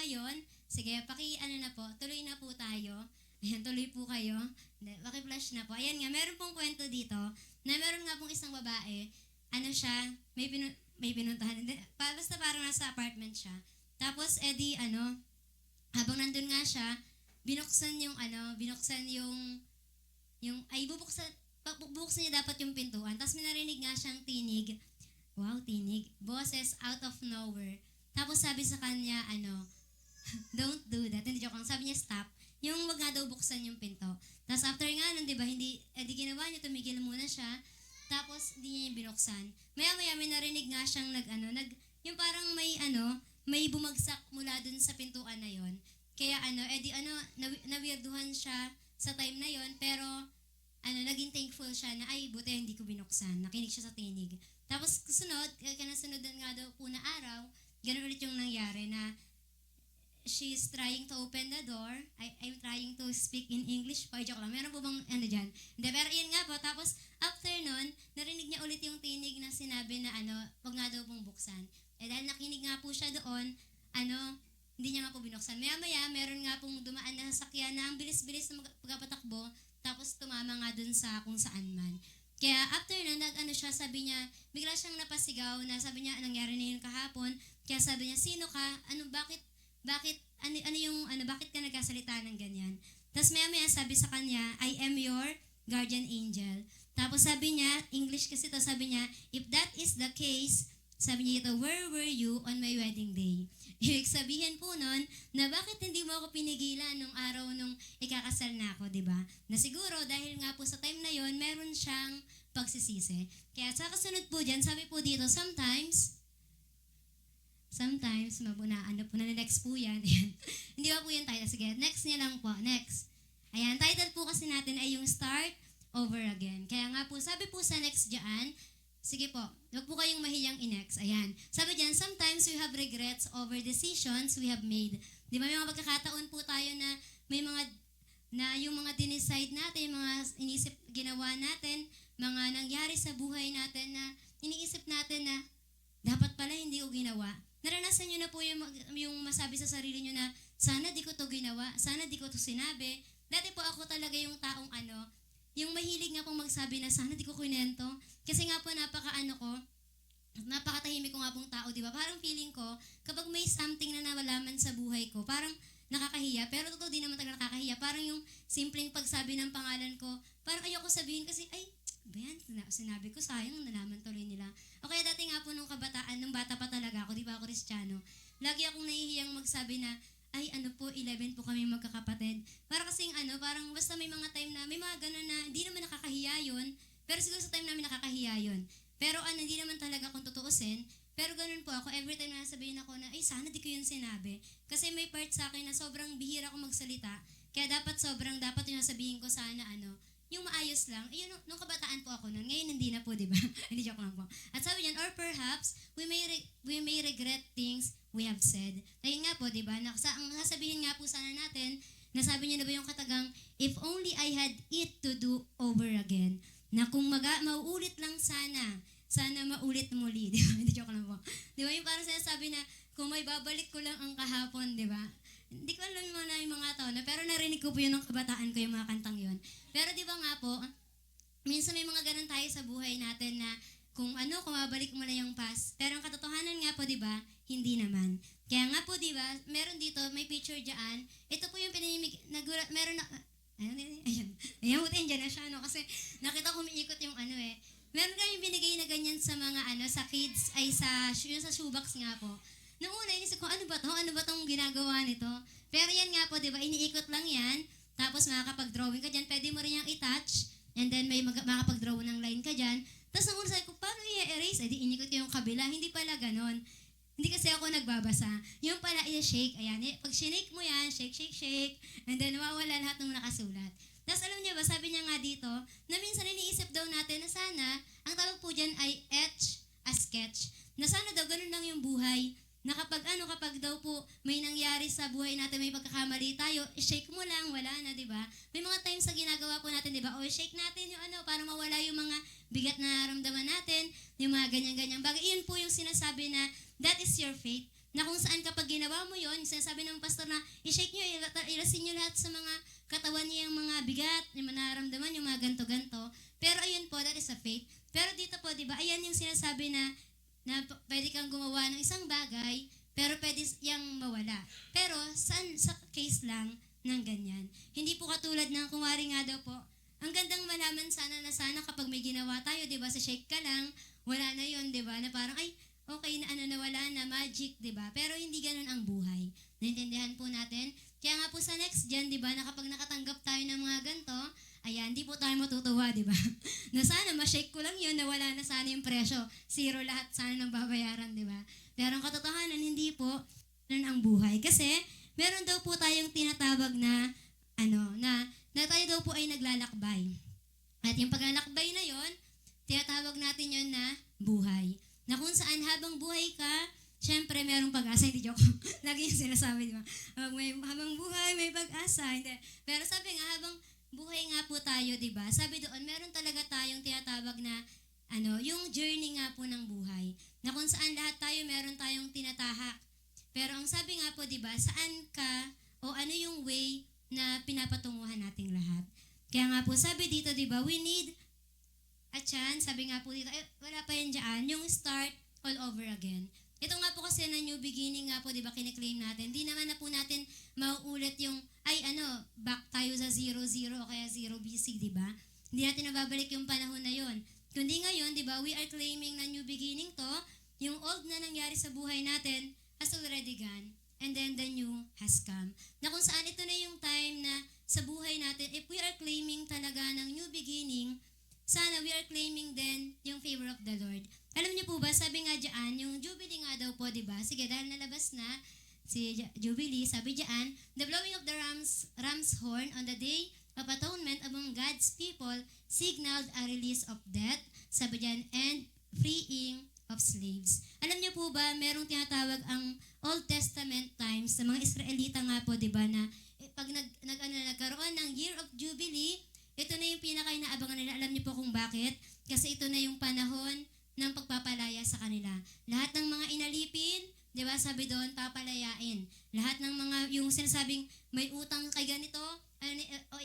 ngayon, sige, na po, tuloy na po tayo. Ayan, tuloy po kayo. Hindi, paki-flash na po. Ayan nga, meron pong kwento dito na meron nga pong isang babae, ano siya, may pinuntahan. Hindi, basta parang nasa apartment siya. Tapos, edi, habang nandun nga siya, binuksan bubuksan niya dapat yung pintuan. Tapos may narinig nga siyang tinig. Wow, tinig. Boses out of nowhere. Tapos sabi sa kanya, don't do that. Hindi joke lang. Sabi niya, stop. Yung wag nga daw buksan yung pinto. Tapos after nga nun, di ba, di ginawa niya, tumigil muna siya. Tapos, hindi niya yung binuksan. Maya-maya, may narinig nga siyang yung parang may bumagsak mula dun sa pintuan na yon. Kaya nawirduhan siya sa time na yon, pero naging thankful siya na, ay, buti hindi ko binuksan. Nakinig siya sa tinig. Tapos, kanasunod nga daw po na araw, ganun ulit yung nangyari na she's trying to open the door. I'm trying to speak in English. Joke lang. Meron po bang dyan? Hindi, pero yun nga po. Tapos, after nun, narinig niya ulit yung tinig na sinabi na wag nga daw pong buksan. Dahil nakinig nga po siya doon, hindi niya nga po binuksan. Maya-maya, meron nga pong dumaan na sasakyan na ang bilis-bilis na pagpapatakbo, tapos tumama nga dun sa kung saan man. Kaya after nun, sabi niya, bigla siyang napasigaw na sabi niya, nangyari na yun kahapon. Kaya sabi niya, sino ka? Bakit ka nagkasalita ng ganyan? Tapos maya-maya sabi sa kanya, I am your guardian angel. Tapos sabi niya, English kasi to, sabi niya, if that is the case, sabi niya ito, where were you on my wedding day? Ibig sabihin po nun, na bakit hindi mo ako pinigilan nung araw nung ikakasal na ako, di ba? Na siguro, dahil nga po sa time na yon, meron siyang pagsisisi. Kaya sa kasunod po dyan, sabi po dito, sometimes, mabunaan na po na next po yan. Hindi ba po yung title? Sige, next niya lang po. Next. Ayan, title po kasi natin ay yung Start Over Again. Kaya nga po, sabi po sa next dyan, sige po, huwag po kayong mahiyang i-next. Ayan. Sabi dyan, sometimes we have regrets over decisions we have made. Di ba may mga pagkakataon po tayo na may yung mga dinicide natin, yung mga inisip, ginawa natin, mga nangyari sa buhay natin na iniisip natin na dapat pala hindi ko ginawa. Naranasan nyo na po yung masabi sa sarili nyo na sana di ko to ginawa, sana di ko to sinabi. Dati po ako talaga yung taong yung mahilig nga pong magsabi na sana di ko kwento. Kasi nga po napakatahimik ko nga pong tao, di ba? Parang feeling ko, kapag may something na nawalaman sa buhay ko, parang nakakahiya. Pero totoo di naman talaga nakakahiya. Parang yung simpleng pagsabi ng pangalan ko, parang ayoko sabihin kasi, ay, bayan, sinabi ko, sayang, nalaman tuloy nila. O kaya dati nga po nung bata pa talaga ako, di ba ako Kristiyano, lagi akong nahihiyang magsabi na, ay 11 po kami magkakapatid. Para kasing parang basta may mga time na, may mga ganun na, hindi naman nakakahiya yun, pero siguro sa time namin nakakahiya yun. Pero hindi naman talaga kung tutuusin, pero ganun po ako, every time na sabihin ako na, ay sana di ko yun sinabi. Kasi may part sa akin na sobrang bihira ko magsalita, kaya dapat yung sabihin ko sana yung maayos lang. Nung kabataan po ako nun, ngayon hindi na po, di ba? Hindi joke lang po. At sabi niyan, or perhaps, we may regret things we have said. Ayun nga po, di ba? Ang sasabihin nga po sana natin, nasabi niya na ba yung katagang, if only I had it to do over again. Na kung mauulit lang sana maulit muli, di ba? Hindi joke lang po. Di ba yung parang sinasabi na, kung may babalik ko lang ang kahapon, di ba? Hindi ko alam yung mga taon na, pero narinig ko po yun ng kabataan ko yung mga kantang yun. Pero di ba nga po, minsan may mga ganun tayo sa buhay natin na kung mabalik mo na yung past. Pero ang katotohanan nga po, di ba, hindi naman. Kaya nga po, di ba, meron dito, may picture dyan. Ito po yung meron na, ayan, butin dyan na siya, kasi nakita ko umiikot yung Meron kayong binigay na ganyan sa mga sa kids, ay sa shoebox nga po. Noong una, inisip ko, ano ba tong ginagawa nito? Pero yan nga po, di ba, iniikot lang yan, tapos makakapag-drawing ka dyan, pwede mo rin yung i-touch, and then may makakapag-draw ng line ka dyan. Tapos nung una sabi ko, paano i-erase? Di inikot ko yung kabila, hindi pala ganon. Hindi kasi ako nagbabasa. Yung pala i-shake, ayan, pag sinake mo yan, shake, shake, shake, and then mawawala lahat ng nakasulat. Tapos alam niyo ba, sabi niya nga dito, na minsan iniisip daw natin na sana, ang tawag po dyan ay etch a sketch. Na sana daw ganun lang yung buhay. Na kapag daw po may nangyari sa buhay natin, may pagkakamali tayo, shake mo lang, wala na, di ba? May mga times sa ginagawa po natin, di ba? O shake natin yung para mawala yung mga bigat na naramdaman natin, yung mga ganyan-ganyan bagay. Iyon po yung sinasabi na, that is your fate. na kung saan kapag ginawa mo yon, sinasabi ng pastor na i-shake nyo, ilasin nyo lahat sa mga katawan niya yung mga bigat, yung manaramdaman, yung mga ganto-ganto. Pero ayun po, that is a faith. Pero dito po, di ba, ayan yung sinasabi na pwede kang gumawa ng isang bagay, pero pwede yang mawala. Pero sa case lang ng ganyan. Hindi po katulad ng kumari nga daw po, ang gandang malaman sana kapag may ginawa tayo, di ba, sa shake ka lang, wala na yon, di ba, na parang, ay, okay na nawala na, magic, di ba? Pero hindi ganun ang buhay. Naintindihan po natin? Kaya nga po sa next gen, di ba, na kapag nakatanggap tayo ng mga ganito, ayan, di po tayo matutuwa, di ba? Na sana, ma-shake ko lang yun, nawala na sana yung presyo. Zero lahat sana ng babayaran, di ba? Pero ang katotohanan, hindi po, ganun ang buhay. Kasi, meron daw po tayong tinatawag na, na tayo daw po ay naglalakbay. At yung paglalakbay na yon, tinatawag natin yon na buhay. Na kung saan habang buhay ka, syempre merong pag-asa. Hindi joke. Lagi yung sinasabi, di ba? Habang buhay, may pag-asa. Hindi. Pero sabi nga, habang buhay nga po tayo, di ba? Sabi doon, meron talaga tayong tinatawag na, yung journey nga po ng buhay. Na kung saan lahat tayo, meron tayong tinatahak. Pero ang sabi nga po, di ba, saan ka, o ano yung way na pinapatunguhan nating lahat. Kaya nga po, sabi dito, di ba, we need a chance, sabi nga po dito, wala pa yan dyan, yung start all over again. Ito nga po kasi na new beginning nga po, di ba, kiniklaim natin. Di naman na po natin mauulit yung, back tayo sa 00 o kaya 0 BC, di ba? Hindi natin nababalik yung panahon na yon. Kundi ngayon, di ba, we are claiming na new beginning to, yung old na nangyari sa buhay natin has already gone, and then the new has come. Na kung saan ito na yung time na sa buhay natin, if we are claiming talaga ng new beginning, sana we are claiming then yung favor of the Lord. Alam niyo po ba, sabi nga dyan, yung Jubilee nga daw po, di ba? Sige, dahil nalabas na si Jubilee, sabi dyan, the blowing of the ram's horn on the day of atonement among God's people signaled a release of death, sabi dyan, and freeing of slaves. Alam niyo po ba, merong tinatawag ang Old Testament times sa mga Israelita nga po, di ba, na pag nagkaroon ng Year of Jubilee, ito na yung pinaka-inaabangan nila. Alam niyo po kung bakit? Kasi ito na yung panahon ng pagpapalaya sa kanila. Lahat ng mga inalipin, di ba, sabi doon, papalayain. Lahat ng mga, yung sinasabing may utang kay ganito,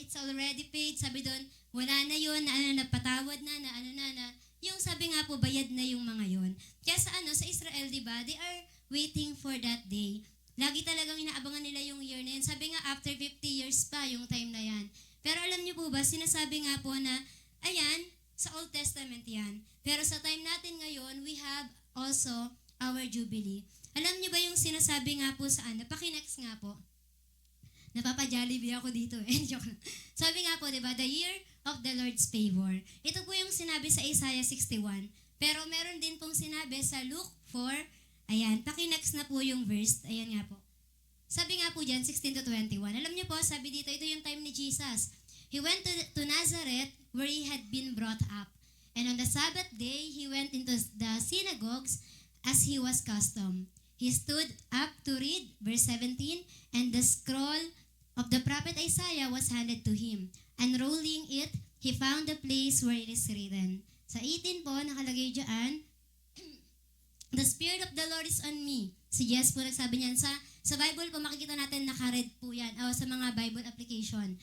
it's already paid, sabi doon, wala na yun, napatawad na, yung sabi nga po, bayad na yung mga yon. Kaya sa Israel, di ba, they are waiting for that day. Lagi talagang inaabangan nila yung year na yun. Sabi nga, after 50 years pa, yung time na yan. Pero alam niyo po ba, sinasabi nga po na, ayan, sa Old Testament yan. Pero sa time natin ngayon, we have also our Jubilee. Alam niyo ba yung sinasabi nga po sa Pakinext nga po. Napapa-Jollibee ako dito eh. Joke lang. Sabi nga po, di ba, the year of the Lord's favor. Ito po yung sinabi sa Isaiah 61. Pero meron din pong sinabi sa Luke 4. Ayan, pakinext na po yung verse. Ayan nga po. Sabi nga po dyan, 16 to 21. Alam niyo po, sabi dito, ito yung time ni Jesus. He went to Nazareth where he had been brought up. And on the Sabbath day, he went into the synagogues as he was custom. He stood up to read, verse 17, and the scroll of the prophet Isaiah was handed to him. Unrolling it, he found the place where it is written. Sa 18 po, nakalagay dyan, the Spirit of the Lord is on me. Si Jess po nagsabi niyan. Sa Bible po, makikita natin naka-red po yan. O sa mga Bible application.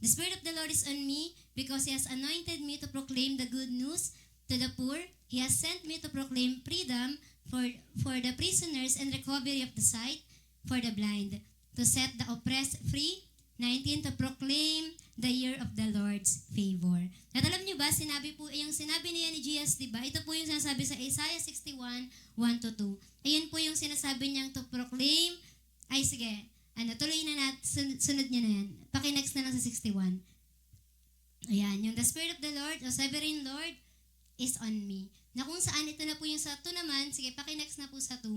The Spirit of the Lord is on me because He has anointed me to proclaim the good news to the poor. He has sent me to proclaim freedom for the prisoners and recovery of the sight for the blind. To set the oppressed free. 19, to proclaim the year of the Lord's favor. At alam niyo ba, yung sinabi niya ni Jesus, diba? Ito po yung sinasabi sa Isaiah 61, 1-2. Ayun po yung sinasabi niyang to proclaim. Ay, sige. Tuloy na natin. Sunod niya na yan. Pakinext na lang sa 61. Ayan, yung the Spirit of the Lord, the Sovereign Lord, is on me. Na kung saan, ito na po yung sa 2 naman. Sige, pakinext na po sa 2.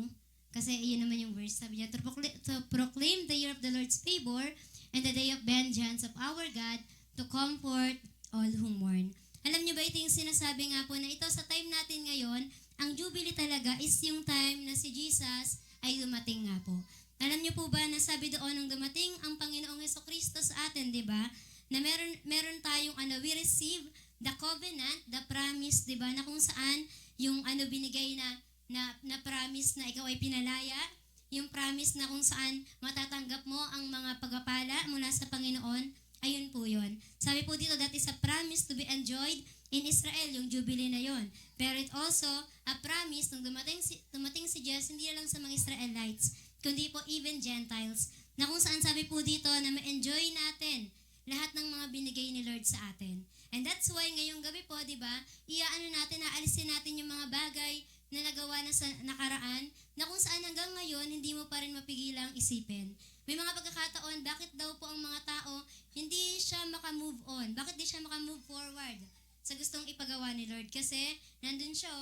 Kasi iyon naman yung verse. Sabi niya, to proclaim the year of the Lord's favor and the day of vengeance of our God, to comfort all who mourn. Alam niyo ba, ito yung sinasabi nga po na ito sa time natin ngayon, ang Jubilee talaga is yung time na si Jesus ay dumating nga po. Alam niyo po ba na sabi doon nung dumating ang Panginoong Hesukristo sa atin, di ba? Na meron tayong we receive the covenant, the promise, di ba? Na kung saan yung binigay na promise na ikaw ay pinalaya, yung promise na kung saan matatanggap mo ang mga pagpapala mula sa Panginoon, ayun po yun. Sabi po dito, that is a promise to be enjoyed in Israel, yung Jubilee na yon. Pero it also a promise nung dumating si Jesus, hindi lang sa mga Israelites, kundi po even Gentiles, na kung saan sabi po dito na ma-enjoy natin lahat ng mga binigay ni Lord sa atin. And that's why ngayong gabi po, di ba, aalisin natin yung mga bagay na nagawa na sa nakaraan, na kung saan hanggang ngayon, hindi mo pa rin mapigilang isipin. May mga pagkakataon, bakit daw po ang mga tao, hindi siya makamove on? Bakit di siya makamove forward sa gustong ipagawa ni Lord? Kasi, nandun siya,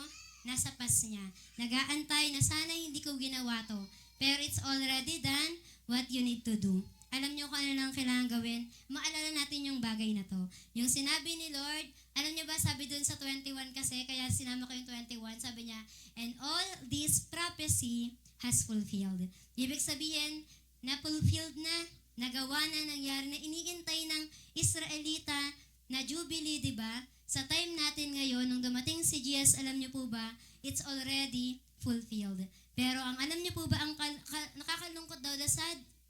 nasa pas niya. Nag-aantay na sana hindi ko ginawa to. Pero it's already done what you need to do. Alam niyo kung ano lang kailangan gawin? Maalala natin yung bagay na to. Yung sinabi ni Lord, alam niyo ba, sabi dun sa 21 kasi, kaya sinama ko yung 21, sabi niya, and all this prophecy has fulfilled. Ibig sabihin, na-fulfilled na, nagawa na, nangyari na, iniintay ng Israelita na Jubilee, di ba? Sa time natin ngayon, nung dumating si Jesus, alam niyo po ba, it's already fulfilled. Pero ang alam niyo po ba, ang nakakalungkot daw,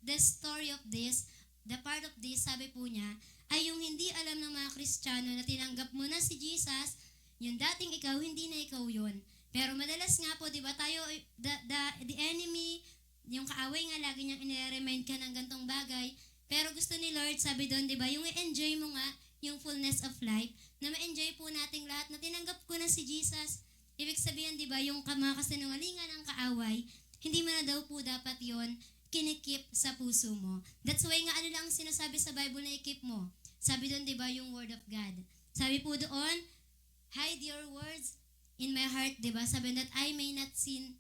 the story of this, the part of this, sabi po niya, ay yung hindi alam ng mga Kristiyano na tinanggap mo na si Jesus, yung dating ikaw, hindi na ikaw yun. Pero madalas nga po, di ba, tayo, the enemy, yung kaaway nga, lagi niyang i-remind ka ng gantong bagay. Pero gusto ni Lord, sabi doon, di ba, yung i-enjoy mo nga, yung fullness of life, na ma-enjoy po nating lahat, na tinanggap ko na si Jesus. Ibig sabihin, di ba, yung mga kasinungalingan ng kaaway, hindi mo na daw po dapat yon kinikip sa puso mo. That's why nga ano lang sinasabi sa Bible na ikip mo. Sabi doon, di ba, yung Word of God. Sabi po doon, hide your words in my heart, di ba? Sabi that I may not sin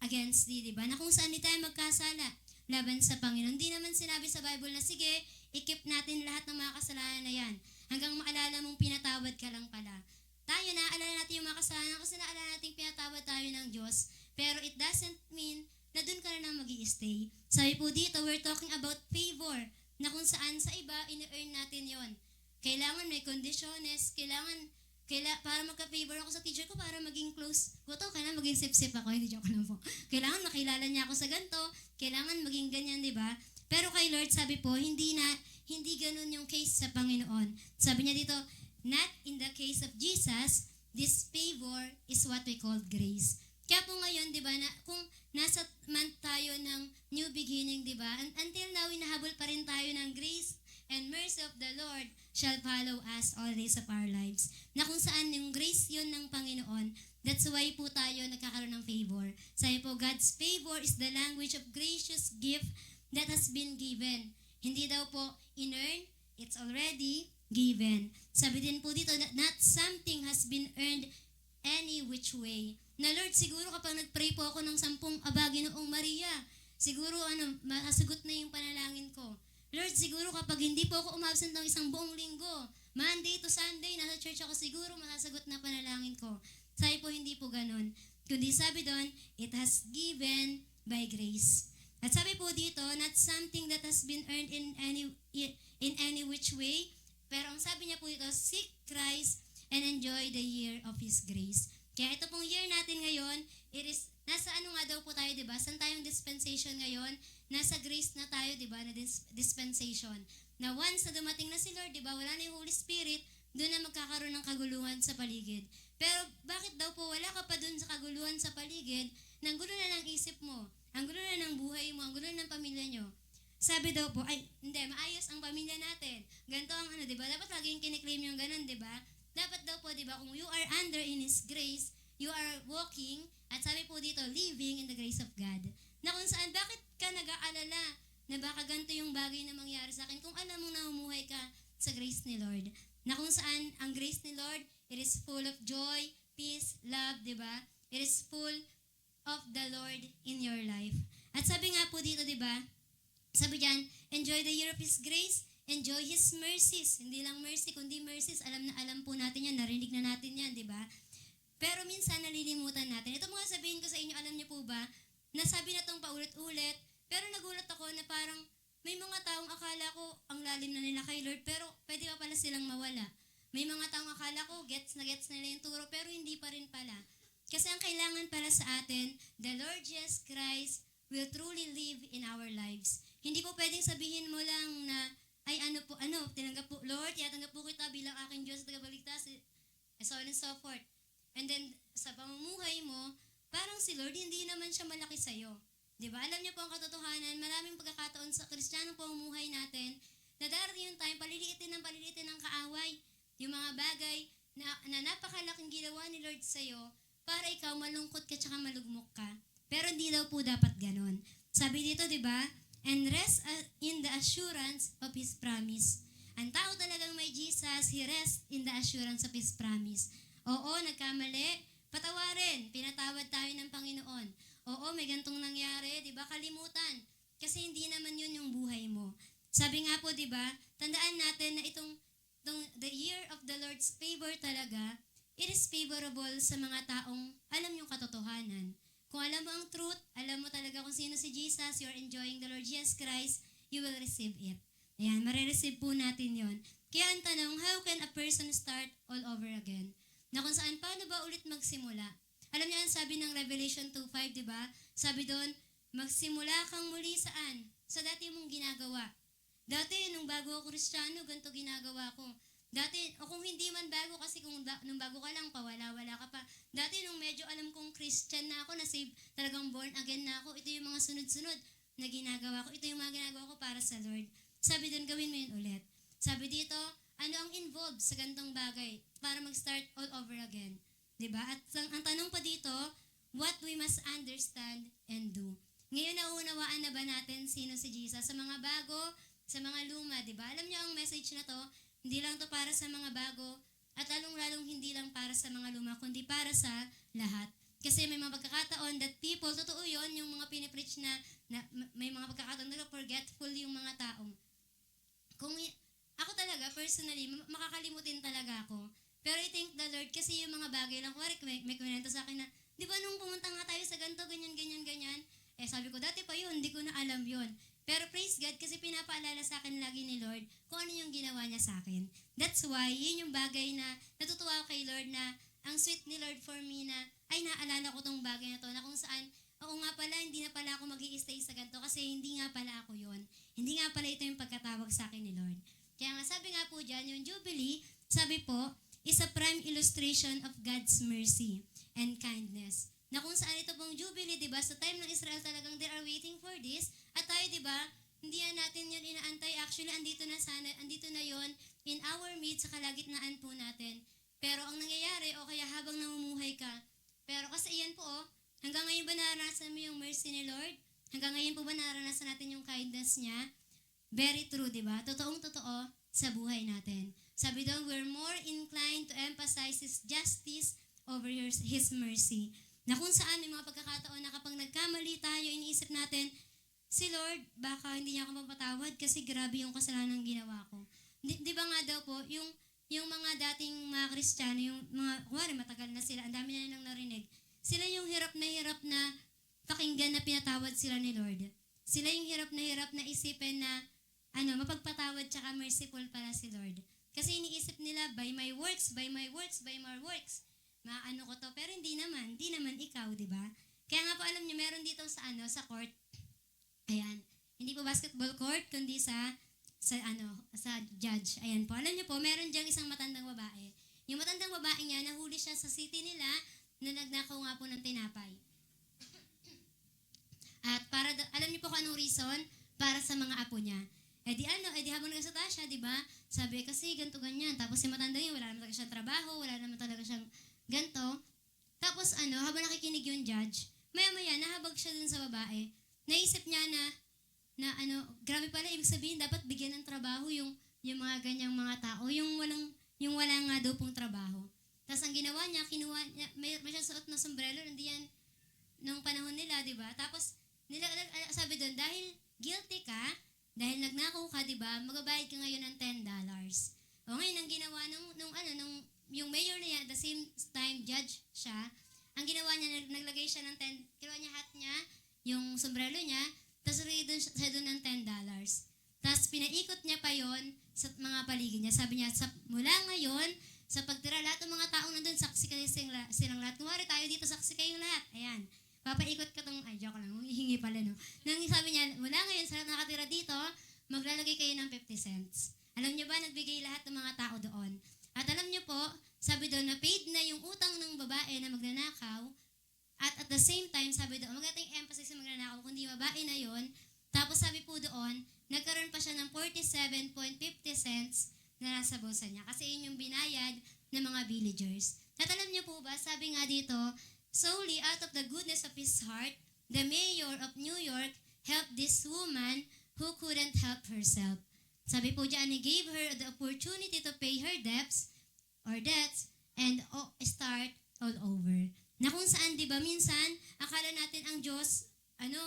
against thee, di ba? Na kung saan di tayo magkasala laban sa Panginoon. Hindi naman sinabi sa Bible na, sige, ikip natin lahat ng mga kasalanan na yan. Hanggang maalala mong pinatawad ka lang pala. Tayo na, alala natin yung mga kasalanan kasi naalala natin pinatawad tayo ng Diyos. Pero it doesn't mean na doon ka na mag-i-stay. Sabi po dito, we're talking about favor, na kung saan sa iba, ini-earn natin yon. Kailangan may kondisyones, para magka-favor ako sa teacher ko, para maging close ko to, kailangan maging sip-sip ako, hindi joke lang po. Kailangan makilala niya ako sa ganito, kailangan maging ganyan, di ba? Pero kay Lord, sabi po, hindi ganun yung case sa Panginoon. Sabi niya dito, not in the case of Jesus, this favor is what we call grace. Kaya po ngayon, di ba, kung nasa month tayo ng new beginning, di ba, until now, hinahabol pa rin tayo ng grace and mercy of the Lord shall follow us all days of our lives. Na kung saan yung grace yun ng Panginoon, that's why po tayo nagkakaroon ng favor. Sabi po, God's favor is the language of gracious gift that has been given. Hindi daw po in-earn, it's already given. Sabi din po dito, not something has been earned any which way. Na Lord, siguro kapag nag-pray po ako ng 10 Aba, Ginoong Maria, siguro masasagot na yung panalangin ko. Lord, siguro kapag hindi po ako umabsent ng isang buong linggo, Monday to Sunday, nasa church ako, siguro masasagot na panalangin ko. Sabi po, hindi po ganun. Kundi sabi doon, it has given by grace. At sabi po dito, not something that has been earned in any which way, pero ang sabi niya po dito, seek Christ and enjoy the year of His grace. Kaya ito pong year natin ngayon, nasa ano nga daw po tayo, di ba? Saan tayong dispensation ngayon? Nasa grace na tayo, di ba? Na dispensation. Na once na dumating na si Lord, di ba? Wala na yung Holy Spirit, doon na magkakaroon ng kaguluhan sa paligid. Pero bakit daw po wala ka pa doon sa kaguluhan sa paligid? Nang gulo na ng isip mo, ang gulo na ng buhay mo, ang gulo na ng pamilya nyo. Sabi daw po, hindi, maayos ang pamilya natin. Ganito ang di ba? Dapat laging kiniklaim yung ganun, di ba? Dapat daw po, di ba, kung you are under in His grace, you are walking, at sabi po dito, living in the grace of God. Na kung saan, bakit ka nag-aalala na baka ganito yung bagay na mangyari sa akin kung alam mong namumuhay ka sa grace ni Lord. Na kung saan, ang grace ni Lord, it is full of joy, peace, love, di ba? It is full of the Lord in your life. At sabi nga po dito, di ba, sabi diyan, enjoy the year of His grace, enjoy His mercies. Hindi lang mercy, kundi mercies. Alam na alam po natin yan, narinig na natin yan, di ba? Pero minsan nalilimutan natin. Ito mga sabihin ko sa inyo, alam niyo po ba, nasabi na itong paulit-ulit, pero nagulat ako na parang may mga taong akala ko ang lalim na nila kay Lord, pero pwede pa pala silang mawala. May mga taong akala ko, gets na nila yung turo, pero hindi pa rin pala. Kasi ang kailangan pala sa atin, the Lord Jesus Christ will truly live in our lives. Hindi po pwedeng sabihin mo lang na, ay tinanggap po, Lord, tinatanggap po kita bilang aking Diyos at tagapagligtas, so on and so forth. And then, sa pamumuhay mo, parang si Lord, hindi naman siya malaki sa'yo. Diba? Alam niyo po ang katotohanan, maraming pagkakataon sa Kristiyanong pamumuhay natin, na darating yung time, paliliitin ng kaaway, yung mga bagay na napakalaking ginawa ni Lord sa'yo, para ikaw malungkot ka tsaka malugmok ka. Pero hindi daw po dapat ganon. Sabi dito, di ba? And rest in the assurance of His promise. Ang tao talagang may Jesus, he rests in the assurance of His promise. Oo, nagkamali, patawarin, pinatawad tayo ng Panginoon. Oo, may gantong nangyari, di ba? Kalimutan. Kasi hindi naman yun yung buhay mo. Sabi nga po, di ba? Tandaan natin na itong the year of the Lord's favor talaga, it is favorable sa mga taong alam yung katotohanan. Kung alam mo ang truth, alam mo talaga kung sino si Jesus, you're enjoying the Lord Jesus Christ, you will receive it. Ayan, marireceive po natin yon. Kaya ang tanong, how can a person start all over again? Na kung saan, paano ba ulit magsimula? Alam niyo, sabi ng Revelation 2:5, di ba? Sabi doon, magsimula kang muli saan? Sa dati mong ginagawa. Dati, nung bago ako Kristiyano, ganito ginagawa ko. Dati, o kung hindi man bago, kasi nung bago ka lang, pawala-wala ka pa. Dati, nung medyo alam kong Christian na ako, na-save, talagang born again na ako, ito yung mga sunod-sunod na ginagawa ko. Ito yung mga ginagawa ko para sa Lord. Sabi doon, gawin mo yun ulit. Sabi dito, ano ang involved sa ganitong bagay para mag-start all over again? Diba? At ang tanong pa dito, what we must understand and do. Ngayon, naunawaan na ba natin sino si Jesus? Sa mga bago, sa mga luma, diba? Alam niyo ang message na to, hindi lang to para sa mga bago, at lalong-lalong hindi lang para sa mga luma, kundi para sa lahat. Kasi may mga pagkakataon that people, totoo yun, yung mga pinipreach na may mga pagkakataon na forgetful yung mga taong. Ako talaga, personally, makakalimutin talaga ako. Pero I thank the Lord kasi yung mga bagay lang, kuwari may kumento sa akin na, di ba nung pumunta nga tayo sa ganito, ganyan, sabi ko, dati pa yun, hindi ko na alam yun. Pero praise God kasi pinapaalala sa akin lagi ni Lord kung ano yung ginawa niya sa akin. That's why, yun yung bagay na natutuwa ako kay Lord na ang sweet ni Lord for me na, ay naalala ko tong bagay na to na kung saan, oo nga pala, hindi na pala ako mag-i-stay sa ganito kasi hindi nga pala ako yun. Hindi nga pala ito yung pagkatawag sa akin ni Lord. Kaya nga sabi nga po dyan, yung Jubilee, sabi po, is a prime illustration of God's mercy and kindness. Na kung saan ito pong Jubilee, di ba, sa time ng Israel talagang they are waiting for this. At tayo, di ba, hindi natin yun inaantay. Actually, andito na yon in our midst, sa kalagitnaan po natin. Pero ang nangyayari, o kaya habang namumuhay ka, pero kasi iyan po, hanggang ngayon ba naranasan mo yung mercy ni Lord? Hanggang ngayon po ba naranasan natin yung kindness niya? Very true, di ba? Totoong-totoo sa buhay natin. Sabi doon, we're more inclined to emphasize His justice over His mercy. Na kung saan may mga pagkakataon na kapag nagkamali tayo, iniisip natin, si Lord, baka hindi niya ako mapatawad kasi grabe yung kasalanan ng ginawa ko. Di ba nga daw po, yung mga dating mga Kristiyano, yung mga, kuwari matagal na sila, ang dami na nilang narinig, sila yung hirap na pakinggan na pinatawad sila ni Lord. Sila yung hirap na isipin na, mapagpatawad tsaka merciful pala si Lord. Kasi iniisip nila, by my works, maano ko to, pero hindi naman ikaw, di ba? Kaya nga po alam niyo, meron dito sa court, ayan, hindi po basketball court, kundi sa judge. Ayan po, alam niyo po, meron diyang isang matandang babae. Yung matandang babae niya, nahuli siya sa city nila, na nagnakaw nga po ng tinapay. At alam niyo po kung anong reason? Para sa mga apo niya. Di habang nagsata siya, di ba? Sabi kasi, ganito, ganyan. Tapos si matanda yun, wala naman talaga siyang trabaho, wala naman talaga siyang ganto. Tapos habang nakikinig yung judge, maya-maya, nahabag siya dun sa babae. Naisip niya na grabe pala, ibig sabihin, dapat bigyan ng trabaho yung mga ganyang mga tao, yung wala nga daw pong trabaho. Tapos ang ginawa niya, kinuha niya, may siyang suot na sombrero, hindi yan nung panahon nila, di ba? Tapos, sabi doon, dahil guilty ka, dahil nagnakaw ka, di ba, magbabayad ka ngayon ng $10. O ngayon, ang ginawa yung mayor niya, at the same time, judge siya, ang ginawa niya, naglagay siya ng kinuha niya hat niya, yung sombrero niya, tapos siya doon ng $10. Tapos pinaikot niya pa yon sa mga paligid niya. Sabi niya, mula ngayon, sa pagtira, lahat ng mga taong nandun, saksi kayo silang lahat. Kumari tayo dito, saksi kayong lahat. Ayan. papaikot ka tong, ay, joke lang, hihingi pala, no? Nang sabi niya, mula ngayon, sa lahat na nakatira dito, maglalagay kayo ng 50 cents. Alam niyo ba, nagbigay lahat ng mga tao doon. At alam niyo po, sabi doon na paid na yung utang ng babae na magnanakaw, at the same time, sabi doon, magating emphasis sa magnanakaw, kundi babae na yon. Tapos sabi po doon, nagkaroon pa siya ng 47.50 cents na nasa bulsa niya. Kasi yun yung binayad ng mga villagers. At alam niyo po ba, sabi nga dito, solely out of the goodness of his heart, the mayor of New York helped this woman who couldn't help herself. Sabi po diyan, he gave her the opportunity to pay her debts and start all over. Na kung saan, di ba, minsan, akala natin ang Diyos, ano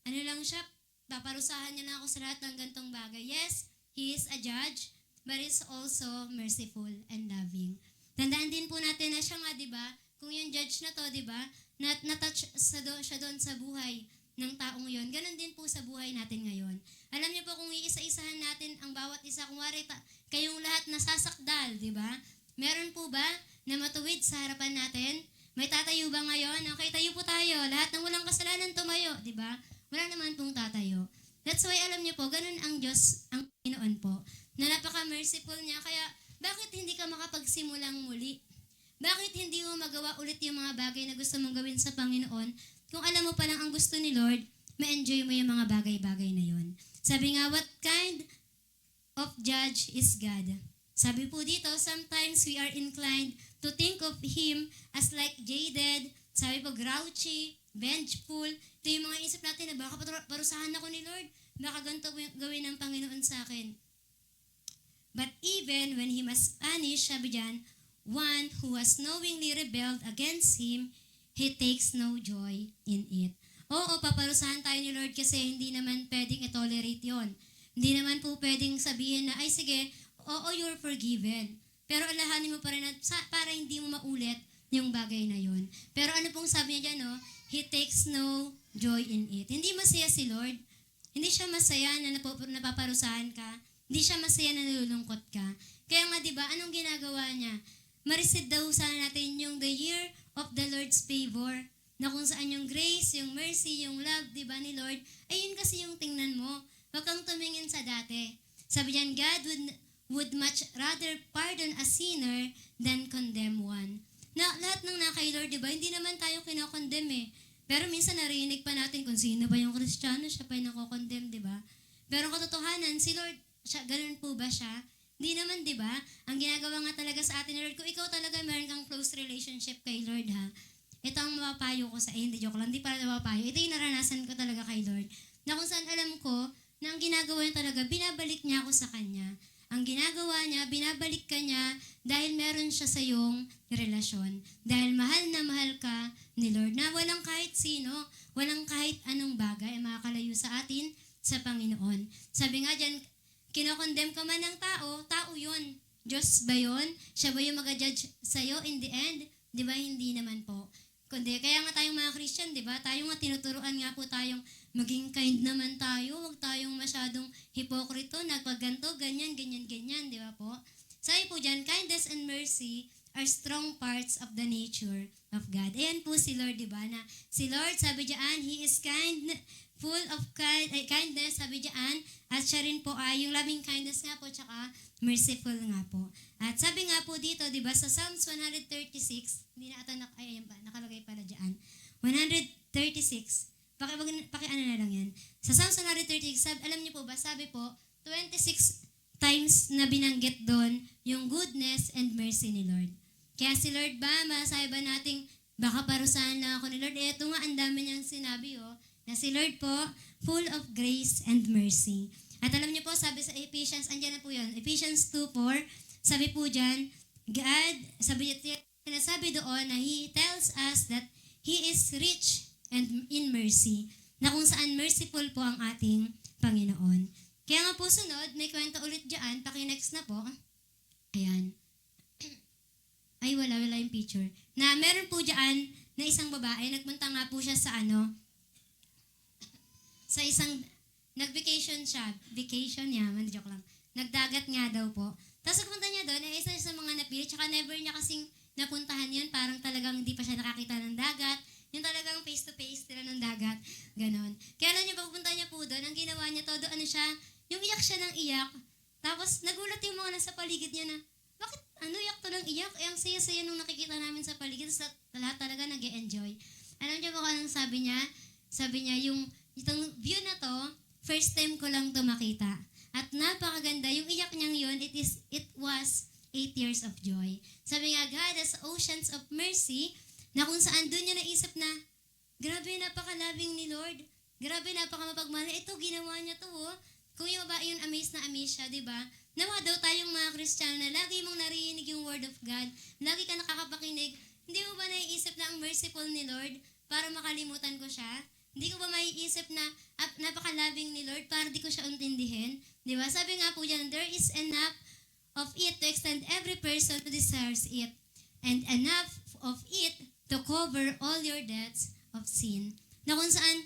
lang siya, paparusahan niya lang ako sa lahat ng gantong bagay. Yes, He is a judge, but is also merciful and loving. Tandaan din po natin na siya nga, di ba, kung yung judge na to, di ba, na-touch siya doon sa buhay ng taong yon. Ganon din po sa buhay natin ngayon. Alam niyo po, kung iisa-isahan natin ang bawat isa, kung wari kayong lahat nasasakdal, di ba? Meron po ba na matuwid sa harapan natin? May tatayo ba ngayon? Okay, tayo po tayo. Lahat ng walang kasalanan tumayo, di ba? Wala naman pong tatayo. That's why alam niyo po, ganun ang Diyos, ang Panginoon po, na napaka-merciful niya. Kaya, bakit hindi ka makapagsimulang muli? Bakit hindi mo magawa ulit yung mga bagay na gusto mong gawin sa Panginoon? Kung alam mo palang ang gusto ni Lord, ma-enjoy mo yung mga bagay-bagay na yon. Sabi nga, what kind of judge is God? Sabi po dito, sometimes we are inclined to think of Him as like jaded, sabi po, grouchy, vengeful. Ito yung mga isip natin na baka parusahan ako ni Lord, baka ganito gawin ng Panginoon sa akin. But even when He must punish, sabi dyan, one who has knowingly rebelled against Him, He takes no joy in it. Oo, paparusahan tayo ni Lord kasi hindi naman pwedeng i-tolerate yon. Hindi naman po pwedeng sabihin na, ay sige, oo, you're forgiven. Pero alahanin mo pa rin na, para hindi mo maulit yung bagay na yon. Pero ano pong sabi niya dyan, no? He takes no joy in it. Hindi masaya si Lord. Hindi siya masaya na napaparusahan ka. Hindi siya masaya na nalulungkot ka. Kaya nga, di ba, anong ginagawa niya? Marisid daw sana natin yung the year of the Lord's favor, na kung saan yung grace, yung mercy, yung love, di ba, ni Lord, ayun kasi yung tingnan mo. Huwag kang tumingin sa dati. Sabi niyan, God would much rather pardon a sinner than condemn one. Na lahat ng kay Lord, di ba, hindi naman tayo kinakondemn eh. Pero minsan narinig pa natin kung sino ba yung Kristiyano, siya pa yung nakokondemn, di ba? Pero katotohanan, si Lord, ganun po ba siya? Hindi naman, di ba? Ang ginagawa nga talaga sa atin ni Lord, kung ikaw talaga meron kang close relationship kay Lord, ha? Ito ang mapapayo ko sa, hindi joke lang, hindi para mapapayo. Ito yung naranasan ko talaga kay Lord. Na kung saan alam ko, na ang ginagawa niya talaga, binabalik niya ako sa Kanya. Ang ginagawa niya, binabalik ka niya dahil meron siya sa iyong relasyon. Dahil mahal na mahal ka ni Lord, na walang kahit sino, walang kahit anong bagay ay makakalayo sa atin sa Panginoon. Sabi nga dyan, kinokondem ka man ng tao yun. Diyos ba yun? Siya ba yung mag-judge sa'yo in the end? Di ba? Hindi naman po. Kundi, kaya nga tayong mga Christian, di ba? Tayo nga tinuturuan nga po tayong maging kind naman tayo. Huwag tayong masyadong hipokrito, nagpagganto, ganyan, di ba po? Sabi po dyan, kindness and mercy are strong parts of the nature of God. Ayan po si Lord, di ba? Na si Lord, sabi dyan, He is kind, full of kindness, sabi dyan, at siya rin po ay yung loving kindness nga po, tsaka merciful nga po. At sabi nga po dito, di ba, sa Psalms 136, hindi na ata, ayan ba, nakalagay pala dyan, 136, paki-ano na lang yan. Sa Psalms 136, alam niyo po ba, sabi po, 26 times na binanggit doon yung goodness and mercy ni Lord. Kaya si Lord ba, masabi ba nating baka parusahan lang ako ni Lord? Eto nga, ang dami niyang sinabi, na si Lord po, full of grace and mercy. At alam niyo po, sabi sa Ephesians, andyan na po yun, Ephesians 2:4, sabi po dyan, God, sinasabi doon na He tells us that He is rich and in mercy, na kung saan merciful po ang ating Panginoon. Kaya nga po sunod, may kwento ulit dyan, paki-next na po. Ayan. Ay, wala yung picture. Na meron po dyan na isang babae, nagpunta nga po siya sa sa isang, nag-vacation siya. Vacation niya, joke lang. Nagdagat nga daw po. Tapos pagpunta niya doon, isa sa mga napili, tsaka never niya kasing napuntahan yun, parang talagang hindi pa siya nakakita ng dagat, Yung talagang face-to-face sila ng dagat. Ganon. Kaya alam niyo, pagpunta niya po doon, ang ginawa niya todo, ano siya, yung iyak siya ng iyak. Tapos, nagulat yung mga nasa paligid niya na, bakit iyak to ng iyak? Eh, ang saya-saya nung nakikita namin sa paligid. Tapos lahat talaga nag-e-enjoy. Alam niyo ba kung anong sabi niya? Sabi niya, itong view na to, first time ko lang to makita. At napakaganda. Yung iyak niyang yun, it was 8 years of joy. Sabi nga, God has oceans of mercy, na kung saan doon niya naisip na, grabe, napakalabing ni Lord. Grabe, napakamapagmahal. Ito, ginawa niya to, oh. Kung yung babae yun, amazed na amazed siya, di ba? Nawa daw tayong mga Kristiyano na lagi mong naririnig yung Word of God, lagi ka nakakapakinig, hindi mo ba naiisip na ang merciful ni Lord para makalimutan ko siya? Hindi ko ba maiisip na napakalabing ni Lord para di ko siya untindihin? Di ba? Sabi nga po dyan, there is enough of it to extend every person who desires it, and enough of it to cover all your debts of sin. Na kung saan,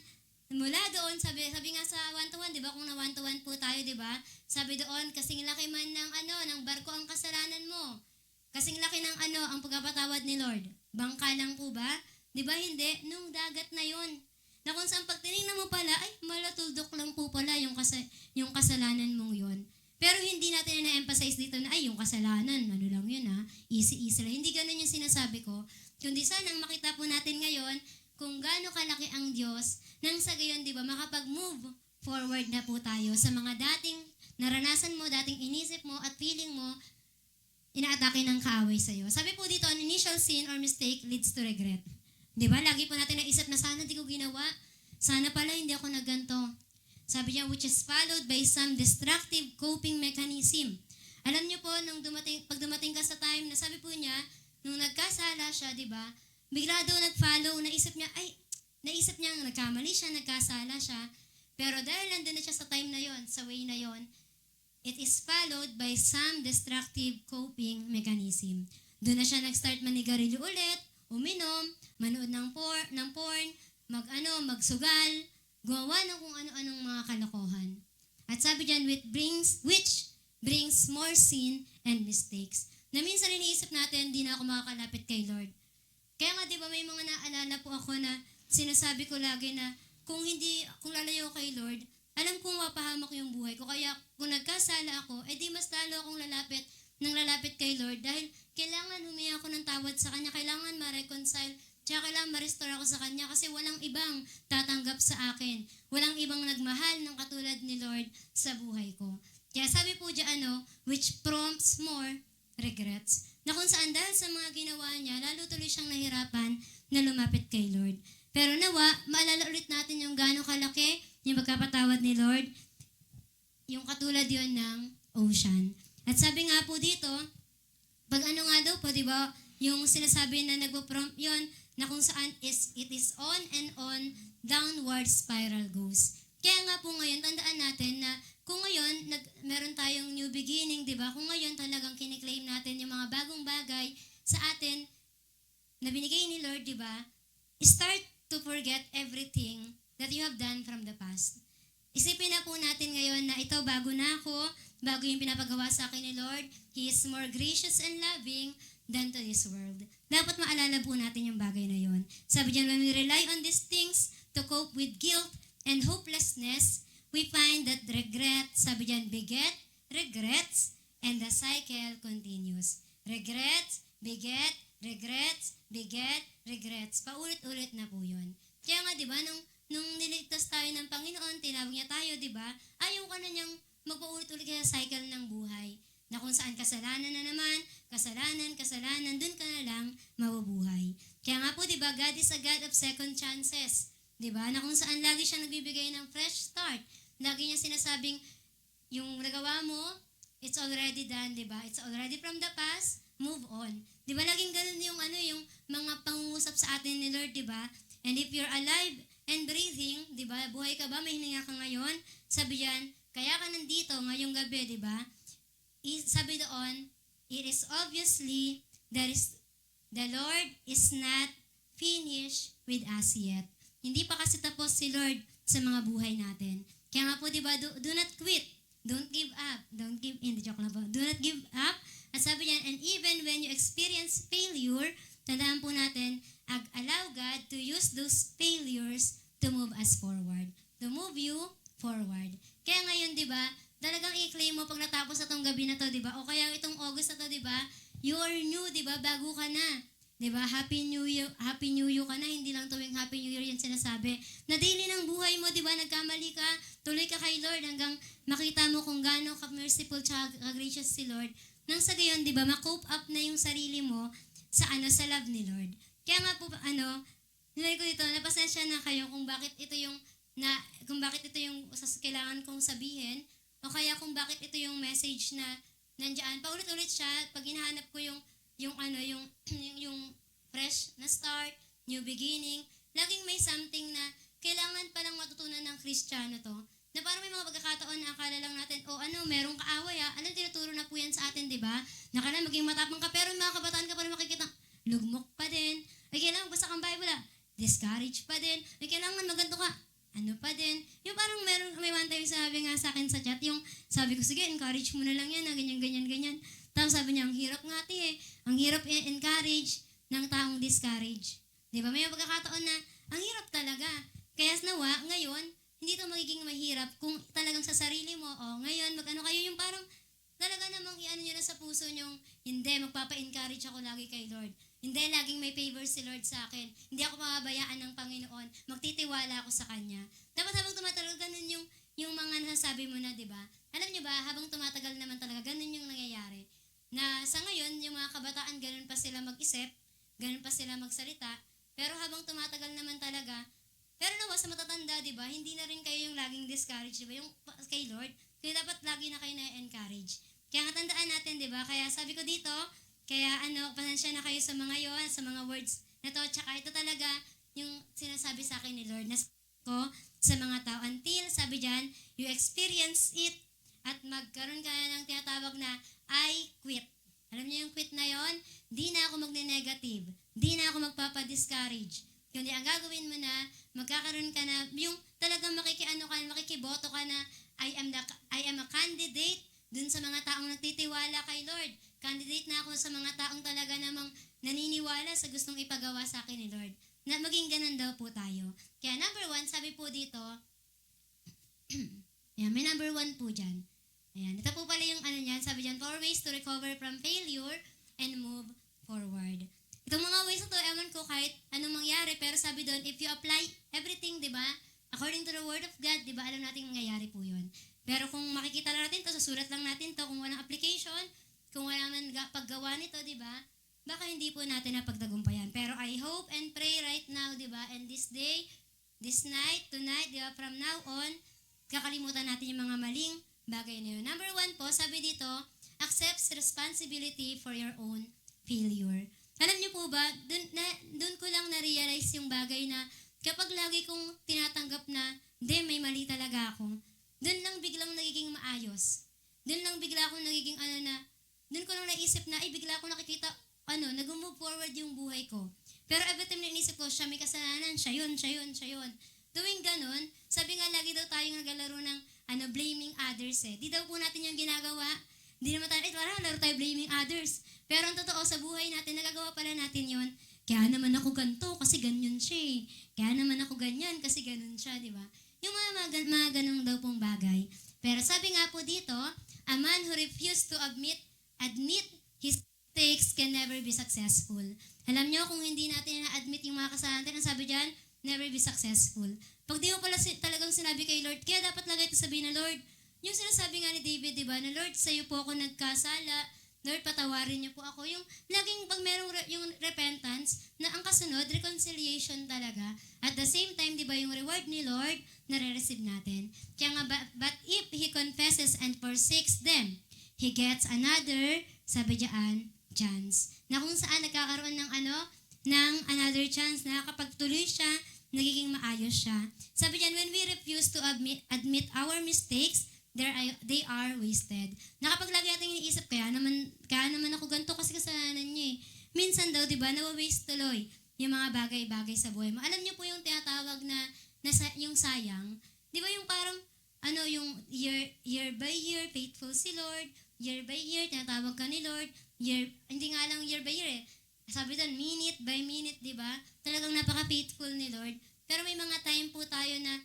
mula doon, sabi nga sa 1-to-1, di ba? Kung na 1-to-1 po tayo, di ba? Sabi doon, kasing laki man ng barko ang kasalanan mo. Kasing laki ng ang pagpapatawad ni Lord. Bangka lang po ba? Di ba hindi? Nung dagat na yon. Na kung saan pag tinignan mo pala, ay malatuldok lang po pala yung kasalanan mong yon. Pero hindi natin na-emphasize dito na, ay yung kasalanan, ano lang yun easy lang. Hindi ganun yung sinasabi ko. Kundi sanang makita po natin ngayon kung gaano kalaki ang Diyos, nang sa gayon, di ba, makapag-move forward na po tayo sa mga dating naranasan mo, dating inisip mo, at feeling mo, inaatake ng kaaway sa'yo. Sabi po dito, an initial sin or mistake leads to regret. Di ba? Lagi po natin naisip na sana di ko ginawa. Sana pala hindi ako nagganto. Sabi niya, which is followed by some destructive coping mechanism. Alam niyo po, pag dumating ka sa time na sabi po niya, nung nagkasala siya, di ba, bigla daw nag-follow, naisip niya nagkamali siya, nagkasala siya. Pero dahil nandun na siya sa time na yon, sa way na yon, it is followed by some destructive coping mechanism. Doon na siya nag-start manigarilyo ulit, uminom, manood ng porn, magsugal, gumawa ng kung ano-anong mga kalokohan. At sabi diyan, which brings more sin and mistakes. Na minsan iniisip natin, di na ako makakalapit kay Lord. Kaya nga, di ba, may mga naalala po ako na sinasabi ko lagi na kung lalayo kay Lord, alam kong mapahamak yung buhay ko. Kaya kung nagkasala ako, di mas lalo akong lalapit kay Lord dahil kailangan humingi ako ng tawad sa Kanya, kailangan ma-reconcile, tsaka kailangan ma-restore ako sa Kanya kasi walang ibang tatanggap sa akin. Walang ibang nagmahal ng katulad ni Lord sa buhay ko. Kaya sabi po dyan, which prompts more regrets. Na kung saan dahil sa mga ginawa niya, lalo tuloy siyang nahirapan na lumapit kay Lord. Pero nawa, maalala ulit natin yung gano'ng kalaki, yung pagkapatawad ni Lord, yung katulad yon ng ocean. At sabi nga po dito, pag nga daw po, di ba, yung sinasabi na nagpo-prompt yon, na kung saan it is on and on, downward spiral goes. Kaya nga po ngayon, tandaan natin na kung ngayon, meron tayong new beginning, di ba? Kung ngayon talagang kiniklaim natin yung mga bagong bagay sa atin na binigay ni Lord, di ba? Start to forget everything that you have done from the past. Isipin na po natin ngayon na ito, bago na ako, bago yung pinapagawa sa akin ni Lord, He is more gracious and loving than to this world. Dapat maalala po natin yung bagay na yon. Sabi diyan, when we rely on these things to cope with guilt and hopelessness, we find that regret, sabi diyan, beget regrets, and the cycle continues. Regrets, beget, regrets, beget, regrets. Paulit-ulit na po yun. Kaya nga, di ba, nung niligtas tayo ng Panginoon, tinawag niya tayo, di ba, ayaw ka na niyang magpaulit-ulit kaya cycle ng buhay. Na kung saan kasalanan na naman, kasalanan, dun ka na lang mabubuhay. Kaya nga po, di ba, God is a God of second chances. Di ba? Na kung saan lagi siya nagbibigay ng fresh start. Lagi niya sinasabing, yung nagawa mo, it's already done, di ba? It's already from the past, move on. Di ba, laging ganun yung mga pangungusap sa atin ni Lord, di ba? And if you're alive and breathing, di ba, buhay ka ba, may hininga ka ngayon, sabi yan, kaya ka nandito ngayong gabi, di ba? Sabi doon, it is obviously the Lord is not finished with us yet. Hindi pa kasi tapos si Lord sa mga buhay natin. Kaya nga po, di ba, do not quit. Don't give up. Don't give in. Joke lang po. Do not give up. At sabi niyan, and even when you experience failure, tandaan po natin, allow God to use ba, talagang i-claim mo pag natapos na tong gabi na to, di ba? O kaya itong August na to, di ba? You are new, di ba? Bago ka na. Di ba? Happy New Year ka na, hindi lang tuwing Happy New Year yan sinasabi. Na daily ng buhay mo, di ba? Nagkamali ka, tuloy ka kay Lord hanggang makita mo kung gaano ka-merciful tsaka ka-gracious si Lord. Nang sa gayon, di ba? Ma-cope up na yung sarili mo sa sa love ni Lord. Kaya nga po, nilay ko dito, napasensya na kayo kung bakit ito yung kailangan kong sabihin, o kaya kung bakit ito yung message na nandiyan. Paulit-ulit siya, pag hinahanap ko yung fresh na start, new beginning, laging may something na kailangan palang matutunan ng Kristiyano to. Na parang may mga pagkakataon na akala lang natin, merong kaaway anong tinuturo na po yan sa atin, di ba? Nakala maging matapang ka, pero mga kabataan ka pa rin makikita, lugmok pa din. Ay, kailangan basta kang Bible discourage pa din. Ay, kailangan maganto ka, pa din. Yung parang may one time sabi nga sa akin sa chat, yung sabi ko, sige, encourage mo na lang yan, ganyan. Tapos sabi niya, ang hirap nga ang hirap i-encourage ng taong discourage. Di ba? May pagkakataon na, ang hirap talaga. Kaya nawa, ngayon, hindi ito magiging mahirap kung talagang sa sarili mo, ngayon, kayo yung parang, talaga namang nyo na sa puso nyong, hindi, magpapa-encourage ako lagi kay Lord. Hindi, laging may favor si Lord sa akin. Hindi ako mababayaan ng Panginoon. Magtitiwala ako sa Kanya. Dapat habang tumatagal, ganun yung mga nasasabi mo na, di ba? Alam nyo ba, habang tumatagal naman talaga, ganun yung nangyayari. Na sa ngayon, yung mga kabataan, ganun pa sila mag-isip, ganun pa sila magsalita, pero habang tumatagal naman talaga, pero nawa sa matatanda, di ba, hindi na rin kayo yung laging discouraged, di ba? Yung kay Lord, kaya dapat lagi na kayo na-encourage. Kaya nga tandaan natin, di ba? Kaya sabi ko dito, pasensya na kayo sa mga sa mga words na to, tsaka ito talaga yung sinasabi sa akin ni Lord na ko sa mga tao. Until, sabi dyan, you experience it at magkaroon ka na ng tinatawag na I quit. Alam niyo yung quit na yon? Di na ako magne-negative. Di na ako magpapa-discourage. Kundi ang gagawin mo na, magkakaroon ka na, yung talagang makikiboto ka na, I am a candidate dun sa mga taong nagtitiwala kay Lord. Candidate na ako sa mga taong talaga namang naniniwala sa gustong ipagawa sa akin ni Lord. Na maging ganun daw po tayo. Kaya number 1, sabi po dito, ayan, may number 1 po dyan. Ayan, ito po pala yung niyan, sabi dyan, 4 ways to recover from failure and move forward. Itong mga ways na to, ewan ko kahit anong mangyari, pero sabi doon, if you apply everything, di ba, according to the Word of God, di ba, alam natin mangyayari po yun. Pero kung makikita lang natin to, susulat lang natin to, kung walang application, kung wala man paggawa nito, di ba, baka hindi po natin napagtagumpayan. Pero I hope and pray right now, di ba, and this day, this night, tonight, di ba, from now on, kakalimutan natin yung mga maling bagay na yun. Number 1 po, sabi dito, accepts responsibility for your own failure. Alam niyo po ba, dun ko lang na-realize yung bagay na kapag lagi kong tinatanggap na, may mali talaga ako, dun lang biglang nagiging maayos. Dun lang bigla akong nagiging dun ko lang naisip na, bigla akong nakikita, nag-move forward yung buhay ko. Pero every time na inisip ko, siya may kasalanan, siya yun. Doing ganun, sabi nga lagi daw tayong naglalaro ng, blaming others Di daw po natin yung ginagawa. Di naman tayo, laro tayo blaming others. Pero ang totoo, sa buhay natin, nagagawa pala natin yon. Kaya naman ako ganito, kasi ganyan siya Kaya naman ako ganyan, kasi ganun siya, di ba? Yung mga ganung daw pong bagay. Pero sabi nga po dito, a man who refused to admit his mistakes can never be successful. Alam nyo, kung hindi natin na-admit yung mga kasalanan natin, ang sabi dyan, never be successful. Pag di mo pala talagang sinabi kay Lord, kaya dapat lagay ito sabihin na, Lord, yung sinasabi nga ni David, di ba, na Lord, sa'yo po ako nagkasala, Lord, patawarin niyo po ako. Yung laging pag merong yung repentance, na ang kasunod, reconciliation talaga. At the same time, di ba, yung reward ni Lord, nare-receive natin. Kaya nga, but if he confesses and forsakes them, he gets another, sabi diyan, chance. Na kung saan nagkakaroon ng ng another chance na kapag tuloy siya, nagiging maayos siya. Sabi diyan, when we refuse to admit our mistakes, they are wasted. Na kapag lagi natin iniisip, kaya naman ako ganito kasi kasalanan niya Minsan daw, di ba, nawa-waste tuloy yung mga bagay-bagay sa buhay mo. Alam niyo po yung tinatawag na yung sayang. Di ba yung parang, yung year by year, faithful si Lord, year by year, tinatawag ka ni Lord, hindi nga lang year by year Sabi doon, minute by minute, di ba? Talagang napaka-faithful ni Lord. Pero may mga time po tayo na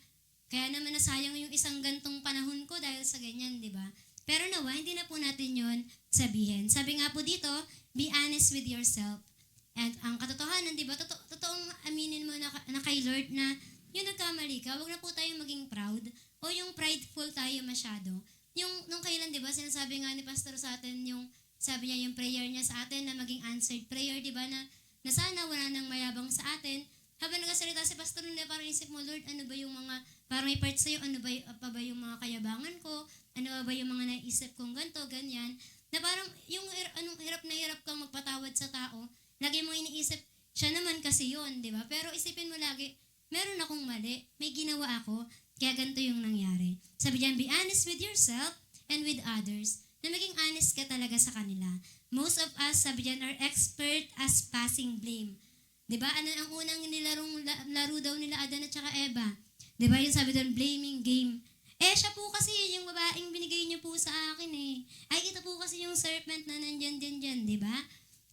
Kaya naman nasayang yung isang gantong panahon ko dahil sa ganyan, di ba? Pero nawa, hindi na po natin yon sabihin. Sabi nga po dito, be honest with yourself. And ang katotohanan, di ba, totoong aminin mo na kay Lord na yung nagkamali ka, wag na po tayong maging proud o yung prideful tayo masyado. Nung kailan, di ba, sinasabi nga ni Pastor sa atin sabi niya yung prayer niya sa atin na maging answered prayer, di ba, na sana wala nang mayabang sa atin. Habang nagsasalita si Pastor nun, parang isip mo, Lord, ano ba yung mga, parang may part sa'yo, ano ba, pa ba yung mga kayabangan ko? Ano ba yung mga naisip kong ganito, ganyan? Na parang yung hirap na hirap kang magpatawad sa tao, lagi mo iniisip, siya naman kasi yun, di ba? Pero isipin mo lagi, meron akong mali, may ginawa ako, kaya ganito yung nangyari. Sabi diyan, be honest with yourself and with others, na maging honest ka talaga sa kanila. Most of us, sabi diyan, are expert as passing blame. Diba? Ano ang unang laro daw nila Adan at saka Eva? Diba yung sabi doon, blaming game. Siya po kasi yung babaeng binigay niyo po sa akin eh. Ay, ito po kasi yung serpent na nandyan, diba?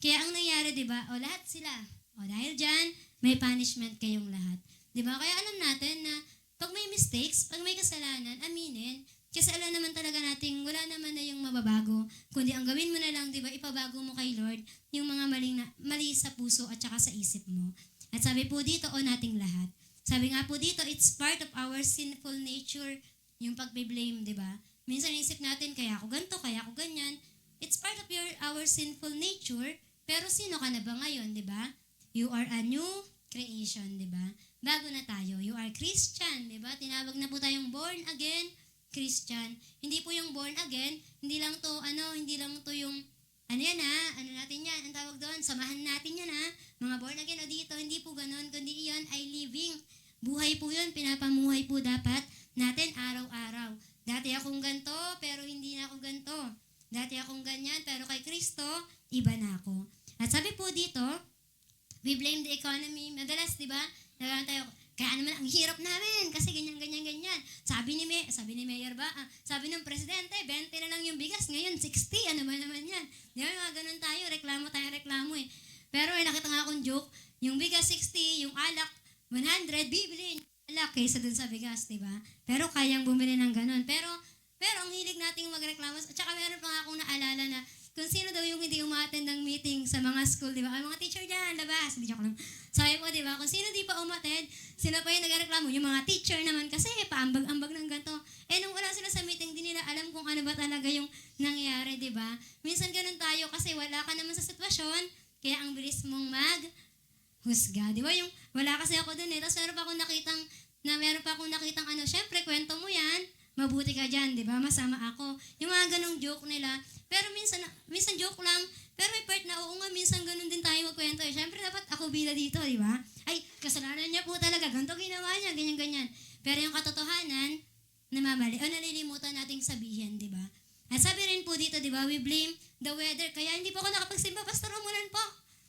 Kaya ang nangyari, diba? O lahat sila. O dahil dyan, may punishment kayong lahat. Diba? Kaya alam natin na pag may mistakes, pag may kasalanan, aminin. Kasi alam naman talaga natin, wala naman na yung mababago. Kundi ang gawin mo na lang, di ba, ipabago mo kay Lord yung mga mali sa puso at saka sa isip mo. At sabi po dito, o nating lahat. Sabi nga po dito, it's part of our sinful nature, yung pagbe-blame, di ba? Minsan isip natin, kaya ako ganito, kaya ako ganyan. It's part of our sinful nature, pero sino ka na ba ngayon, di ba? You are a new creation, di ba? Bago na tayo. You are Christian, di ba? Tinawag na po tayong born again Christian. Hindi po yung born again, hindi lang to yung, ano natin yan, ang tawag doon, samahan natin yan mga born again o dito, hindi po ganun, kundi iyon ay living. Buhay po yun, pinapamuhay po dapat natin araw-araw. Dati akong ganto, pero hindi na ako ganto. Dati akong ganyan, pero kay Kristo, iba na ako. At sabi po dito, we blame the economy. Madalas, di ba, nagkaroon tayo, kaya naman ang hirap namin kasi ganyan. Sabi ni Mayor ba? Sabi ng presidente, 20 na lang yung bigas. Ngayon, 60. Ano ba naman yan? Di ba, mga ganun tayo. Reklamo eh. Pero nakita nga akong joke, yung bigas 60, yung alak 100, bibiliin yung alak kaysa dun sa bigas, di ba? Pero kayang bumili ng ganun. Pero ang hilig nating magreklamo. At saka meron pa nga akong naalala na kung sino daw yung hindi umattend ng meeting sa mga school, di ba? Ay, mga teacher dyan, labas. Hindi joke lang. Sabi po, di ba? Kung sino di pa umattend, sila pa yung nagreklamo. Yung mga teacher naman kasi, paambag-ambag ng ganito. Nung wala sila sa meeting, di nila alam kung ano ba talaga yung nangyari, di ba? Minsan ganun tayo kasi wala ka naman sa sitwasyon, kaya ang bilis mong maghusga. Di ba? Yung wala kasi ako dun eh. Tapos meron pa akong nakitang syempre, kwento mo yan, mabuti ka dyan, di ba? Masama ako. Yung mga ganong joke nila. Pero minsan joke lang, pero may part na, oo nga, minsan ganun din tayo magkwento eh. Siyempre, dapat ako bida dito, di ba? Ay, kasalanan niya po talaga, ganito ginawa niya, ganyan. Pero yung katotohanan, namamali, o nalilimutan nating sabihin, di ba? At sabi rin po dito, di ba, we blame the weather. Kaya hindi po ako nakapagsimba, Pastor, umulan po.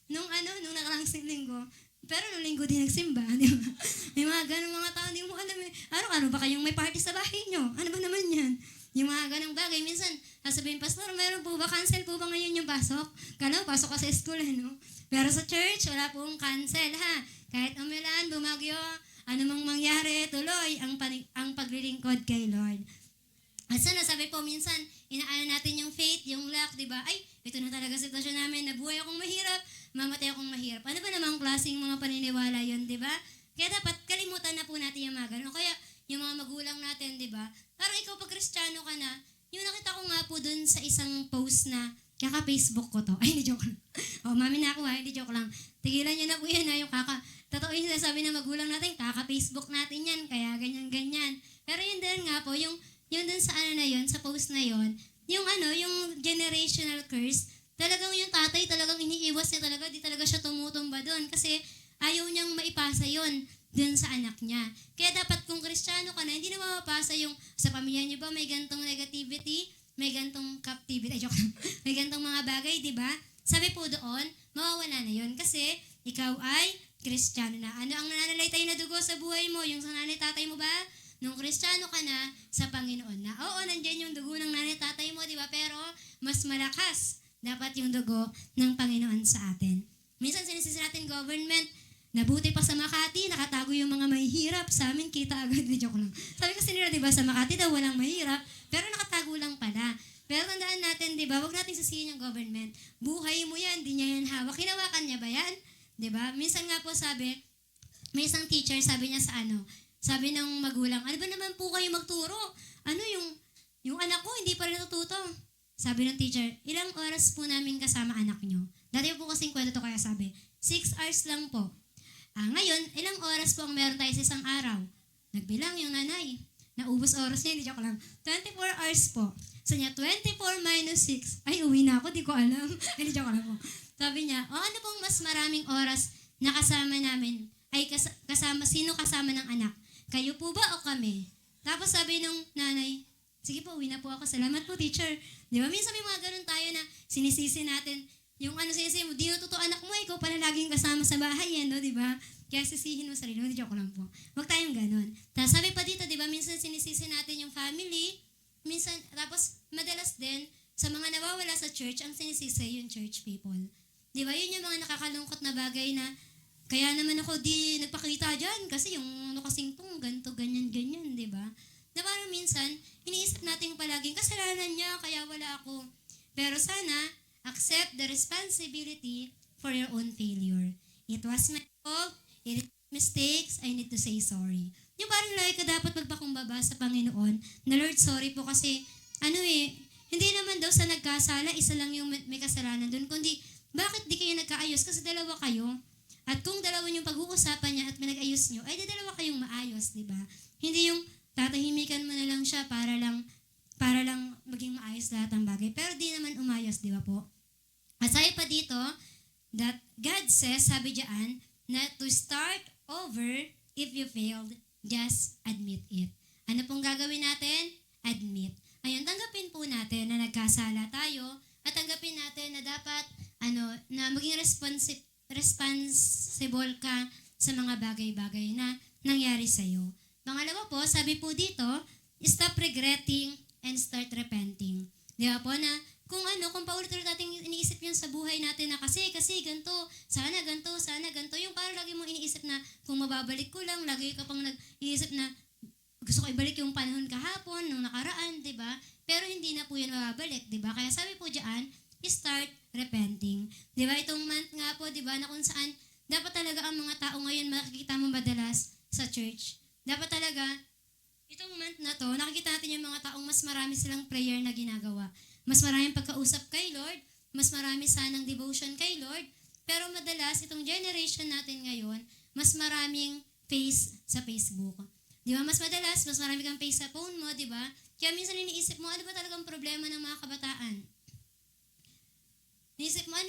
Nung nakaraang linggo. Pero nung linggo din nagsimba, di ba? May mga ganun mga tao, hindi mo alam eh. Araw-araw ba kayong may party sa bahay nyo? Ano ba naman yan? Yung mga ganang bagay, minsan, sasabihin, Pastor, meron po ba, cancel po ba ngayon yung pasok? Kala, pasok ka sa school, no? Pero sa church, wala pong cancel, ha? Kahit umulan, bumagyo, anumang mangyari, tuloy ang paglilingkod kay Lord. At sana, sabi po, minsan, inaano natin yung faith, yung luck, di ba? Ay, ito na talaga sitwasyon namin, nabuhay akong mahirap, mamatay akong mahirap. Ano ba namang klaseng mga paniniwala yun, di ba? Kaya dapat kalimutan na po natin yung mga ganun. O kaya, yung mga magulang natin, di ba? Parang ikaw pag Kristiyano ka na, yung nakita ko nga po dun sa isang post na, kaka-Facebook ko to. Ay, hindi joke lang. Mami na ako hindi joke lang. Tigilan niyo na po yan totoo yung sinasabi ng magulang natin, kaka-Facebook natin yan, kaya ganyan. Pero yun din nga po, yung dun sa sa post na yun, yung generational curse, talagang yung tatay, talagang iniiwas niya talaga, di talaga siya tumutumba dun. Kasi ayaw niyang maipasa yun dun sa anak niya. Kaya dapat kung Kristiyano ka na, hindi na mapapasa yung sa pamilya niyo ba may gantong negativity, may gantong captivity, may gantong mga bagay, di ba? Sabi po doon, mawawala na yun kasi ikaw ay Kristiyano na. Ano ang nananalaytay na dugo sa buhay mo? Yung sa nanay tatay mo ba? Nung Kristiyano ka na sa Panginoon na. Oo, nandiyan yung dugo ng nanay tatay mo, di ba? Pero mas malakas dapat yung dugo ng Panginoon sa atin. Minsan sinisisi natin government, Nabuti pa sa Makati, nakatago yung mga mahihirap. Sa amin, kita agad. Di joke lang. Sabi kasi nila, di ba, sa Makati daw walang mahirap, pero nakatago lang pala. Pero tandaan natin, di ba, huwag natin sisihin yung government. Buhay mo yan, di niya yan hawak. Hinawakan niya ba yan? Di ba? Minsan nga po sabi, may isang teacher, sabi niya sabi ng magulang, ano ba naman po kayo magturo? Ano yung anak ko, hindi pa rin natututo. Sabi ng teacher, ilang oras po namin kasama anak niyo? Dati po kasing kwento to kaya sabi, 6 hours lang po. Ngayon, ilang oras po ang meron tayo sa isang araw? Nagbilang yung nanay. Naubos oras niya, hindi joke lang. 24 hours po. So niya, 24 minus 6. Ay, uwi na ako, di ko alam. Hindi joke lang po. Sabi niya, ano pong mas maraming oras na kasama namin? Ay, sino kasama ng anak? Kayo po ba o kami? Tapos sabi nung nanay, sige po, uwi na po ako. Salamat po, teacher. Di ba? Minsan may mga ganun tayo na sinisisi natin. Yung sinisi mo, di natuto anak mo, ikaw pala laging kasama sa bahay yan, no? Di ba? Kaya sisihin mo sarili mo, di joke lang po. Huwag tayong ganun. Tapos sabi pa dito, di ba, minsan sinisisi natin yung family, minsan, tapos madalas din, sa mga nawawala sa church, ang sinisisi yung church people. Di ba? Yun yung mga nakakalungkot na bagay na, kaya naman ako di nagpakita dyan, kasi yung kasing tong, ganto, ganyan, ganyan, di ba? Na parang minsan, iniisip natin palaging, kasalanan niya, kaya wala ako. Pero sana, accept the responsibility for your own failure. It was my fault. It is mistakes. I need to say sorry. Yung parang lagi ka dapat magpakumbaba sa Panginoon na Lord, sorry po kasi, hindi naman daw sa nagkasala, isa lang yung may kasalanan doon, kundi bakit di kayo nagkaayos? Kasi dalawa kayo. At kung dalawa yung pag-uusapan niya at pinag-ayos nyo, ay dalawa kayong maayos, di ba? Hindi yung tatahimikan mo na lang siya para lang maging maayos lahat ng bagay. Pero di naman umayos, di ba po? At sabi pa dito, that God says, sabi diyan, not to start over if you failed, just admit it. Ano pong gagawin natin? Admit. Ayun, tanggapin po natin na nagkasala tayo at tanggapin natin na dapat, na maging responsible ka sa mga bagay-bagay na nangyari sa'yo. Pangalawa po, sabi po dito, stop regretting and start repenting. Di ba po na, kung paulit-ulit natin iniisip yun sa buhay natin na kasi ganito, sana ganito, yung parang lagi mong iniisip na kung mababalik ko lang, lagi ka pang nag-iisip na gusto ko ibalik yung panahon kahapon, nung nakaraan, di ba? Pero hindi na po yun mababalik, di ba? Kaya sabi po dyan, start repenting. Di ba? Itong month nga po, di ba, na kung saan dapat talaga ang mga tao ngayon makikita mo madalas sa church. Dapat talaga, itong month na to, nakikita natin yung mga taong mas marami silang prayer na ginagawa. Mas maraming pagkausap kay Lord, mas marami sanang devotion kay Lord, pero madalas, itong generation natin ngayon, mas maraming face sa Facebook. Di ba? Mas madalas, mas marami kang face sa phone mo, di ba? Kaya minsan iniisip mo, ano ba talagang problema ng mga kabataan? Iniisip mo,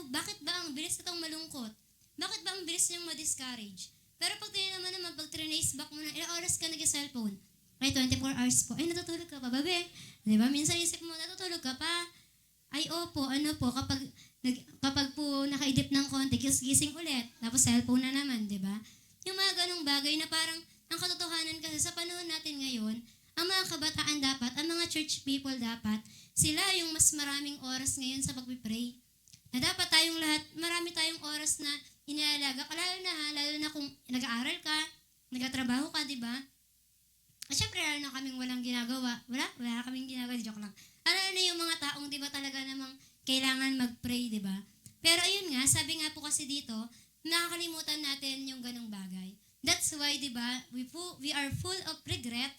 bakit ba ang bilis itong malungkot? Bakit ba ang bilis niyang ma-discourage? Pero pag naman, pag trace back mo na, ilang oras ka nag-cellphone? Ay, 24 hours po. Ay, natutulog ka pa, babe? Di ba? Minsan isip mo, natutulog ka pa? Ay, opo, kapag po nakaidip ng konti, gising ulit. Tapos cellphone na naman, di ba? Yung mga ganong bagay na parang, ang katotohanan kasi sa panahon natin ngayon, ang mga kabataan dapat, ang mga church people dapat, sila yung mas maraming oras ngayon sa pag-pray. Na dapat tayong lahat, marami tayong oras na inialaga. Lalo na kung nag-aaral ka, nagtatrabaho ka, di ba? At syempre, lalo na kaming walang ginagawa. Wala kaming ginagawa, joke lang. Ano yung mga taong, di ba, talaga namang kailangan mag-pray, di ba? Pero ayun nga, sabi nga po kasi dito, nakakalimutan natin yung ganong bagay. That's why, di ba, we are full of regret,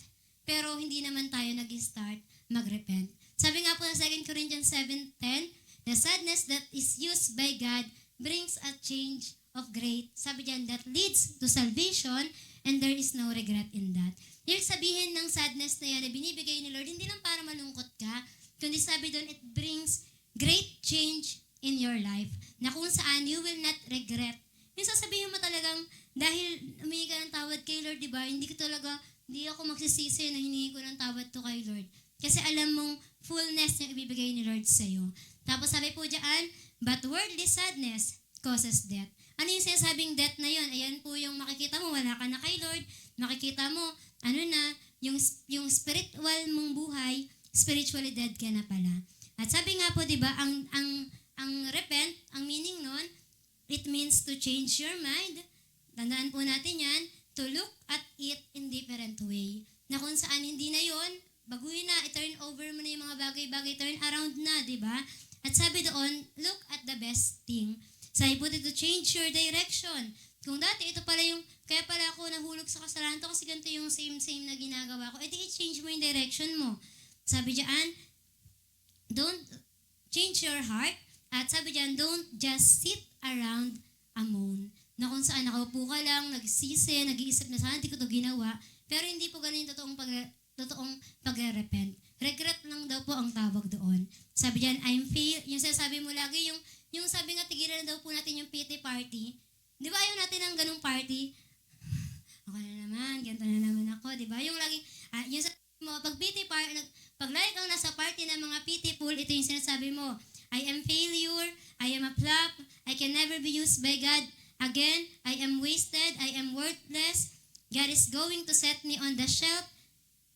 pero hindi naman tayo nag-start mag-repent. Sabi nga po sa 2 Corinthians 7:10, the sadness that is used by God brings a change of great, sabi diyan, that leads to salvation, and there is no regret in that. Yung sabihin ng sadness na yan na binibigay ni Lord, hindi lang para malungkot ka, kundi sabi doon, it brings great change in your life, na kung saan you will not regret. Yung sasabihin mo talagang, dahil humingi ka ng tawad kay Lord, di ba? Hindi ako magsisisi na hiningi ko ng tawad to kay Lord. Kasi alam mong fullness yung ibibigay ni Lord sa'yo. Tapos sabi po dyan, but worldly sadness causes death. Ano yung sinasabing death na yun? Ayan po yung makikita mo, wala ka na kay Lord. Makikita mo, yung spiritual mong buhay, spiritually dead ka na pala. At sabi nga po, di ba, ang repent, ang meaning nun, it means to change your mind. Tandaan po natin yan, to look at it in different way. Na kung saan hindi na yon, baguhin na, i-turn over mo na yung mga bagay-bagay, turn around na, di ba? At sabi doon, look at the best thing. Sabi po dito, change your direction. Kung dati, ito pala yung, kaya pala ako nahulog sa kasalanan to kasi ganito yung same-same na ginagawa ko, edi i-change mo yung direction mo. Sabi diyan, don't change your heart. At sabi diyan, don't just sit around a moan. Na kung saan nakaupo ka lang, nagsisi, nag-iisip na sana hindi ko to ginawa. Pero hindi po ganun yung totoong pag-repent. Regret lang daw po ang tawag doon. Sabi diyan, yung sinasabi mo lagi, yung sabi nga tigilan na daw po natin yung pity party. Di ba ayaw natin ng ganung party? Ako na naman, ganito na naman ako, di ba? Yung laging, yung sabi mo, pag lagi kang nasa party ng mga pitiful, ito yung sinasabi mo, I am failure, I am a flop, I can never be used by God again, I am wasted, I am worthless, God is going to set me on the shelf.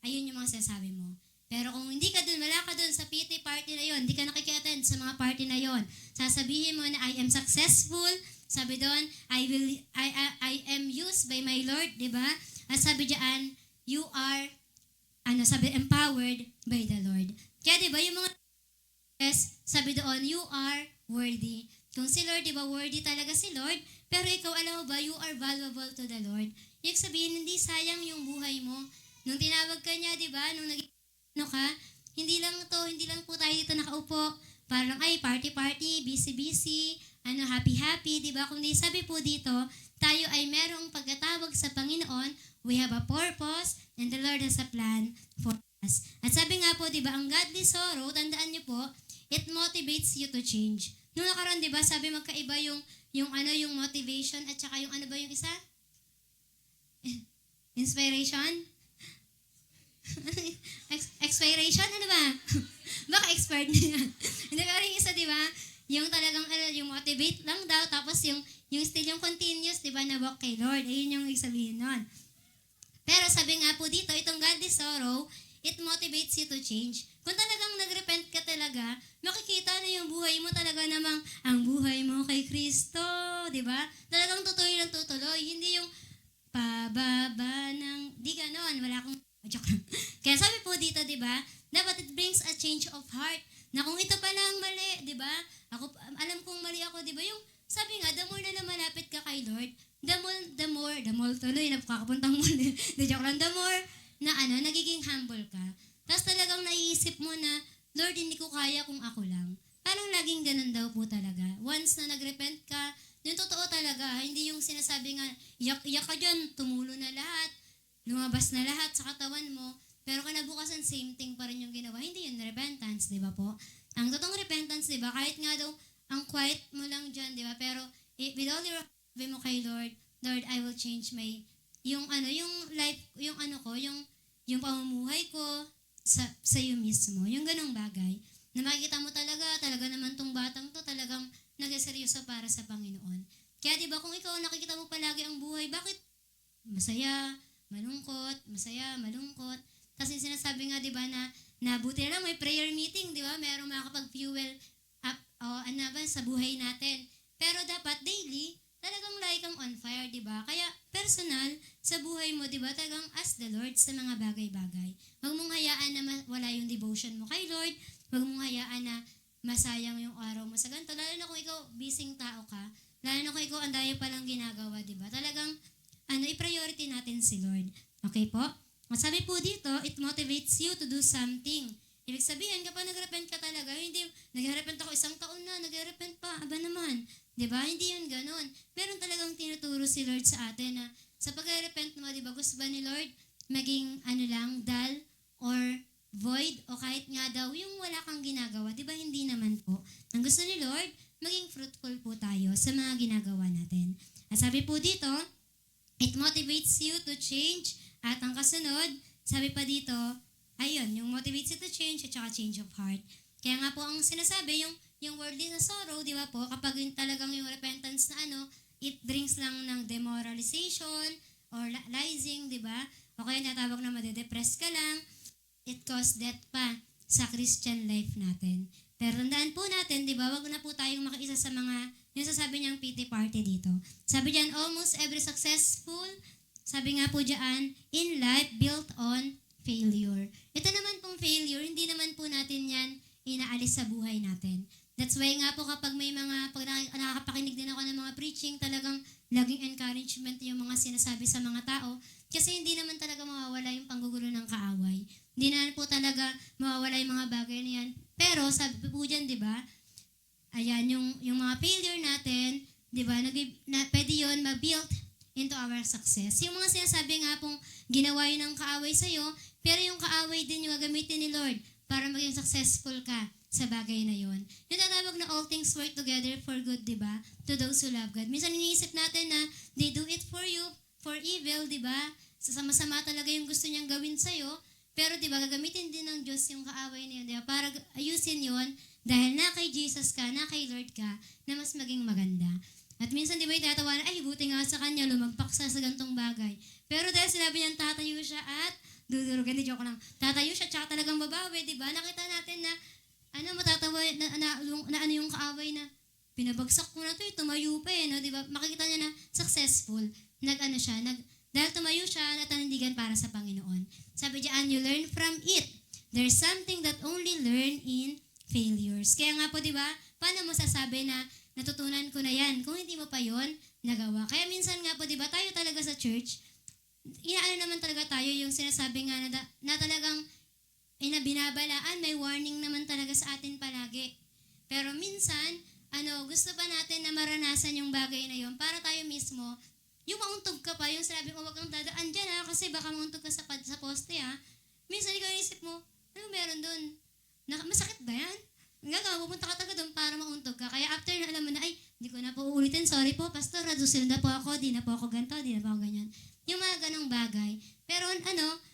Ayun yung mga sinasabi mo. Pero kung hindi ka dun, wala ka dun sa pity party na yon, hindi ka nakiki-attend sa mga party na yon, sasabihin mo na I am successful, sabi doon, I am used by my Lord, di ba? At sabi diyan, you are, empowered by the Lord. Kaya di ba, yung mga sabi doon, you are worthy. Kung si Lord, di ba, worthy talaga si Lord, pero ikaw, alam mo ba, you are valuable to the Lord. Ibig sabihin, hindi sayang yung buhay mo. Nung tinawag ka niya, di ba, nung ka, hindi lang po tayo dito nakaupo, parang, party, busy, happy, di ba? Kundi sabi po dito, tayo ay merong pagkatawag sa Panginoon, we have a purpose, and the Lord has a plan for us. At sabi nga po, di ba, ang godly sorrow, tandaan niyo po, it motivates you to change. Nung nakaraan, di ba, sabi magkaiba yung motivation, at saka yung yung isa? Inspiration? Expiration? Ano ba? Baka expired na yan. Hindi, pero yung isa, di ba? Yung talagang, yung motivate lang daw, tapos yung still yung continuous, di ba, na walk kay Lord. Ayun yung sabihin nun. Pero sabi nga po dito, itong godly sorrow, it motivates you to change. Kung talagang nag-repent ka talaga, makikita na yung buhay mo talaga namang, ang buhay mo kay Kristo, di ba? Talagang tutuloy ng tutuloy. Hindi yung pababa ng, di ganon, wala akong, joke lang. Kaya sabi po dito, di ba, dapat it brings a change of heart. Na kung ito pala ang mali, di ba? Ako, alam kong mali ako, di ba? Yung, sabi nga, the more na malapit ka kay Lord, the more tuloy, napakakapuntang muli. Joke lang, the more na nagiging humble ka. Tapos talagang naiisip mo na, Lord, hindi ko kaya kung ako lang. Parang laging ganun daw po talaga. Once na nagrepent ka, yung totoo talaga, hindi yung sinasabi nga, iyak ka dyan, tumulo na lahat, lumabas na lahat sa katawan mo, pero kinabukasan, same thing pa rin yung ginawa. Hindi yun repentance, di ba po? Ang totoong repentance, di ba? Kahit nga daw, ang quiet mo lang dyan, di ba? Pero, with all your sabi mo kay Lord, Lord, I will change my, yung life, yung pamumuhay ko sa iyo mismo. Yung ganong bagay. Na makikita mo talaga naman tong batang to, talagang nagseryoso para sa Panginoon. Kaya di ba, kung ikaw nakikita mo palagi ang buhay, bakit masaya, malungkot, Tapos yung sinasabi nga, di ba, na buti na lang may prayer meeting, di ba? Merong makakapag-fuel up, sa buhay natin. Pero dapat daily, talagang lagi kang on fire, di ba? Kaya personal, sa buhay mo, di ba, talagang ask the Lord sa mga bagay-bagay. Huwag mong hayaan na wala yung devotion mo kay Lord. Huwag mong hayaan na masayang yung araw mo sa ganito. Lalo na kung ikaw, busy tao ka. Lalo na kung ikaw, ang daya palang ginagawa, di ba? Talagang, i-priority natin si Lord. Okay po? Sabi po dito, it motivates you to do something. Ibig sabihin, kapag nag-repent ka talaga, hindi, nag-repent ako 1 taon na, nag-repent pa, aba naman. Diba? Hindi yun ganun. Meron talagang tinuturo si Lord sa atin na sa pag-repent mo, diba, gusto ba ni Lord maging dull or void o kahit nga daw yung wala kang ginagawa. Diba? Hindi naman po. Ang gusto ni Lord, maging fruitful po tayo sa mga ginagawa natin. At sabi po dito, it motivates you to change. At ang kasunod, sabi pa dito, ayun, yung motivates you to change at saka change of heart. Kaya nga po ang sinasabi, yung worldly na sorrow, di ba po, kapag talagang yung repentance na it brings lang ng demoralization or lizing, di ba? O kaya natawag na madedepress ka lang, it cause death pa sa Christian life natin. Pero tandaan po natin, di ba, wag na po tayong makiisa sa mga yung sasabi niyang pity party dito. Sabi diyan, almost every successful, sabi nga po diyan, in life built on failure. Ito naman pong failure, hindi naman po natin yan inaalis sa buhay natin. That's why nga po kapag may mga, pag nakakapakinig din ako ng mga preaching, talagang laging encouragement yung mga sinasabi sa mga tao. Kasi hindi naman talaga mawawala yung panggugulo ng kaaway. Hindi naman po talaga mawawala yung mga bagay na yan. Pero sabi po dyan, di ba, ayan, yung mga failure natin, di ba, pwede yun ma-build into our success. Yung mga sinasabi nga pong ginawa yun ng kaaway sa'yo, pero yung kaaway din yung gagamitin ni Lord para maging successful ka sa bagay na yon. Yung tatawag na all things work together for good, di ba? To those who love God. Minsan iniisip natin na they do it for you, for evil, di ba? Sama-sama talaga yung gusto niyang gawin sa'yo. Pero di ba, gagamitin din ng Diyos yung kaaway na yun, di ba? Para ayusin yon dahil na kay Jesus ka, na kay Lord ka, na mas maging maganda. At minsan di ba yung tatawanan, ay buti nga sa kanya, lumagpak sa gantong bagay. Pero dahil sinabi niyang tatayo siya at dudurugan, di joke lang, tatayo siya, tsaka talagang babawi, di ba? Nakita natin na matatawa na ano yung kaaway na pinabagsak ko na to, tumayo pa no, di ba? Makikita niya na successful, dahil tumayo siya, natanindigan para sa Panginoon. Sabi diyan, you learn from it. There's something that only learn in failures. Kaya nga po, di ba, paano mo sasabi na natutunan ko na yan kung hindi mo pa yon nagawa? Kaya minsan nga po, di ba, tayo talaga sa church, inaano naman talaga tayo yung sinasabi nga na talagang na binabalaan, may warning naman talaga sa atin palagi. Pero minsan, gusto pa natin na maranasan yung bagay na yun para tayo mismo, yung mauntog ka pa, yung sinabi ko, wag kang dadaan dyan kasi baka mauntog ka sa poste Minsan, ikaw isip mo, ano meron doon? Masakit ba yan? Pupunta ka taga doon para mauntog ka. Kaya after na alam mo na, ay, hindi ko na po uulitin, sorry po, pastor, reducil na po ako, di na po ako ganito, di na po ako ganyan. Yung mga ganong bagay. Pero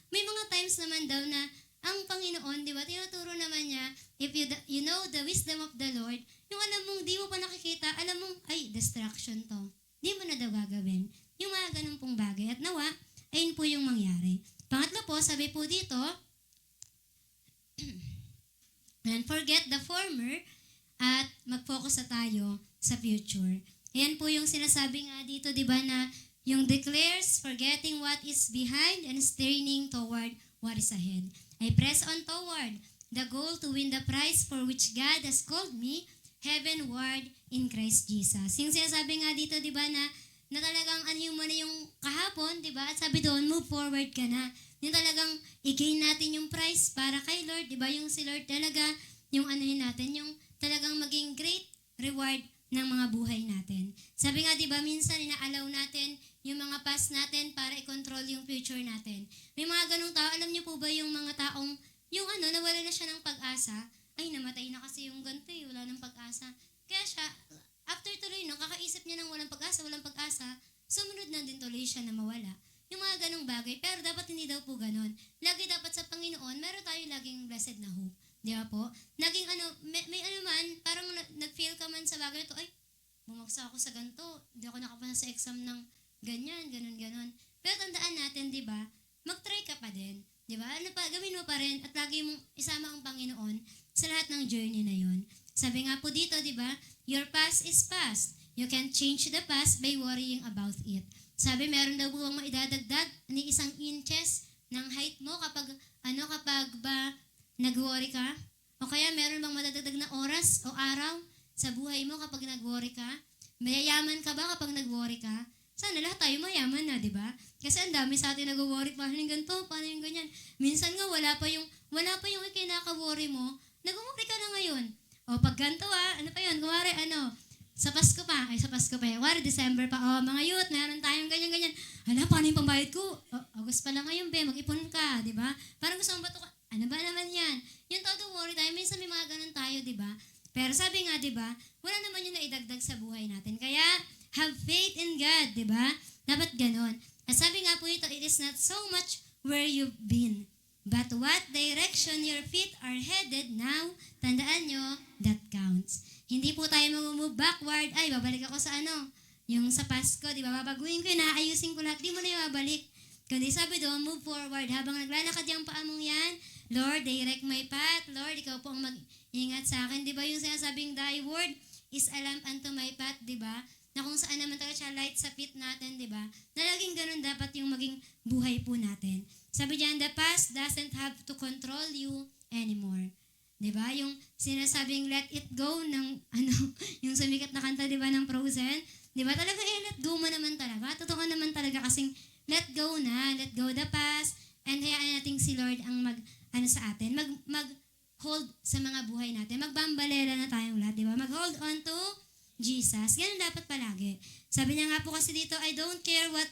may mga times naman daw na ang Panginoon, di ba, tinuturo naman niya, if you know the wisdom of the Lord, yung alam mong di mo pa nakikita, alam mong, ay, distraction to. Di mo na daw gagawin. Yung mga ganun pong bagay. At nawa, ayun po yung mangyari. Pangatlo po, sabi po dito, and forget the former at mag-focus na tayo sa future. Ayan po yung sinasabi nga dito, di ba, na yung declares, forgetting what is behind and straining toward what is ahead. I press on toward the goal to win the prize for which God has called me heavenward in Christ Jesus. Yung sinasabi nga dito, di ba, na talagang mo na yung kahapon, di ba? At sabi doon, move forward ka na. Yung talagang i-gain natin yung prize para kay Lord, di ba? Yung si Lord talaga, yung natin, yung talagang maging great reward ng mga buhay natin. Sabi nga, di ba, minsan ina-allow natin yung mga past natin para i-control yung future natin. May mga ganung tao, alam niyo po ba yung mga taong, yung nawala na siya ng pag-asa, ay, namatay na kasi yung ganito wala ng pag-asa. Kaya siya, after tuloy, kakaisip niya ng walang pag-asa, sumunod na din tuloy siya na mawala. Yung mga ganung bagay, pero dapat hindi daw po ganon. Lagi dapat sa Panginoon, meron tayo laging blessed na hope. Di ba po? Naging may man, parang nag-fail ka man sa bagay na to, ay, bumagsak ako sa ganito, hindi ako nakapasa sa exam ng ganyan, ganon. Pero tandaan natin, di ba, mag-try ka pa din. Di ba? Gawin mo pa rin at lagi mong isama ang Panginoon sa lahat ng journey na yon. Sabi nga po dito, di ba, your past is past. You can't change the past by worrying about it. Sabi, meron daw buwang maidadagdag ni 1 inches ng height mo kapag ba nag-worry ka? O kaya meron bang madadagdag na oras o araw sa buhay mo kapag nag-worry ka? Mayayaman ka ba kapag nag-worry ka? Sana lahat tayo mayaman na, di ba? Kasi ang dami sa atin nag-worry, paano yung ganito, paano yung ganyan. Minsan nga, wala pa yung kinaka-worry mo, nag-worry ka na ngayon. O pag ganito ano pa yun, kumari sa Pasko pa yan. Kumari, December pa, mga youth, meron tayong ganyan-ganyan. Paano yung pambayad ko? August pa lang ngayon, mag-ipon ka, di ba? Parang gusto mong bato ka, ano ba naman yan? Yung todo worry tayo, minsan may mga ganun tayo, di ba? Pero sabi nga, di ba, wala naman yung naidagdag sa buhay natin. Kaya, have faith in God, di ba? Dapat ganon. At sabi nga po ito, it is not so much where you've been, but what direction your feet are headed now, tandaan nyo, that counts. Hindi po tayo mag-move backward, ay, babalik ako sa yung sa Pasko, di ba? Babaguhin ko yun, naayusin ko lahat, di mo na yung babalik. Kundi sabi doon, move forward. Habang naglalakad yung paa mong yan, Lord, direct my path. Lord, ikaw po ang mag-ingat sa akin. Di ba yung sinasabing thy word is a lamp unto my path, di ba? Na kung saan naman talaga siya light sa feet natin, di ba? Na laging ganun dapat yung maging buhay po natin. Sabi diyan, the past doesn't have to control you anymore. Di ba? Yung sinasabing let it go ng, yung sumikat na kanta, di ba, ng Frozen? Di ba? Talaga let go mo naman talaga. Totoo naman talaga kasing let go na, let go the past, and hayaan natin si Lord ang sa atin, mag-hold sa mga buhay natin. Magbambalera na tayong lahat, di ba? Mag-hold on to Jesus. Ganun dapat palagi. Sabi niya nga po kasi dito, I don't care what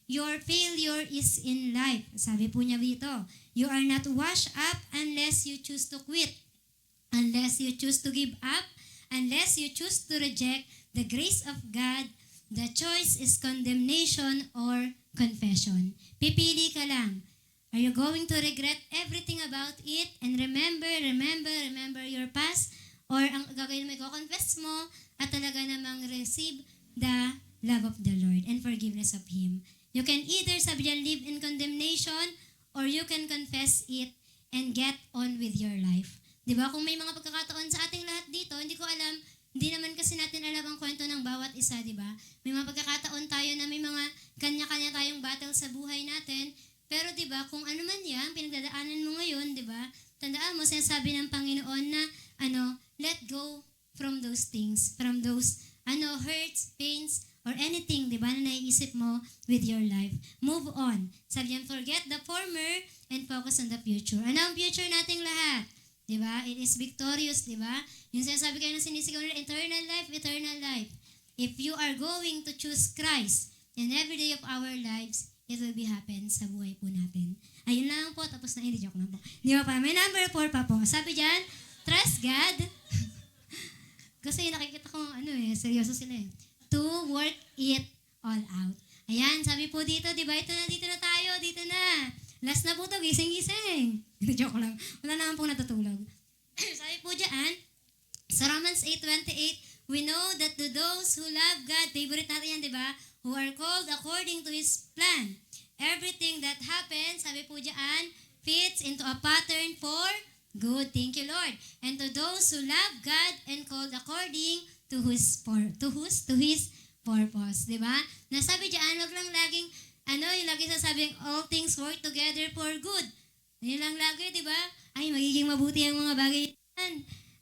your failure is in life. Sabi po niya dito, you are not washed up unless you choose to quit. Unless you choose to give up. Unless you choose to reject the grace of God. The choice is condemnation or confession. Pipili ka lang. Are you going to regret everything about it? And remember your past? Or ang gagawin mo, i-confess mo at talaga namang receive the love of the Lord and forgiveness of Him. You can either, sabi diyan, live in condemnation or you can confess it and get on with your life. Diba? Kung may mga pagkakataon sa ating lahat dito, hindi ko alam, hindi naman kasi natin alam ang kwento ng bawat isa, diba? May mga pagkakataon tayo na may mga kanya-kanya tayong battle sa buhay natin. Pero diba, kung ano man yan, pinagdadaanan mo ngayon, diba? Tandaan mo, sinasabi ng Panginoon na, let go from those things, from those, hurts, pains, or anything, diba, na naiisip mo with your life. Move on. Sabi niyan, forget the former and focus on the future. Ano ang future nating lahat? Diba? It is victorious, diba? Yung sinasabi kayo na sinisigaw nila, eternal life, eternal life. If you are going to choose Christ in every day of our lives, it will be happen sa buhay po natin. Ayun lang po, tapos na, hindi joke lang po. Di ba pa? May number 4 pa po. Sabi dyan, trust God. Kasi nakikita ko, seryoso sila eh. To work it all out. Ayan, sabi po dito, di ba? Ito na, dito na tayo, dito na. Last na po to, gising-gising. Joke lang. Wala naman pong natutulog. Sabi po dyan, sa Romans 8:28, we know that to those who love God, favorite natin yan, di ba? Who are called according to His plan. Everything that happens, sabi po dyan, fits into a pattern for good. Thank you, Lord. And to those who love God and called according to His purpose. Di ba? Nasabi dyan, wag lang laging, yung lagi sasabing, all things work together for good. Yun lang lagi, di ba? Ay, magiging mabuti ang mga bagay yan.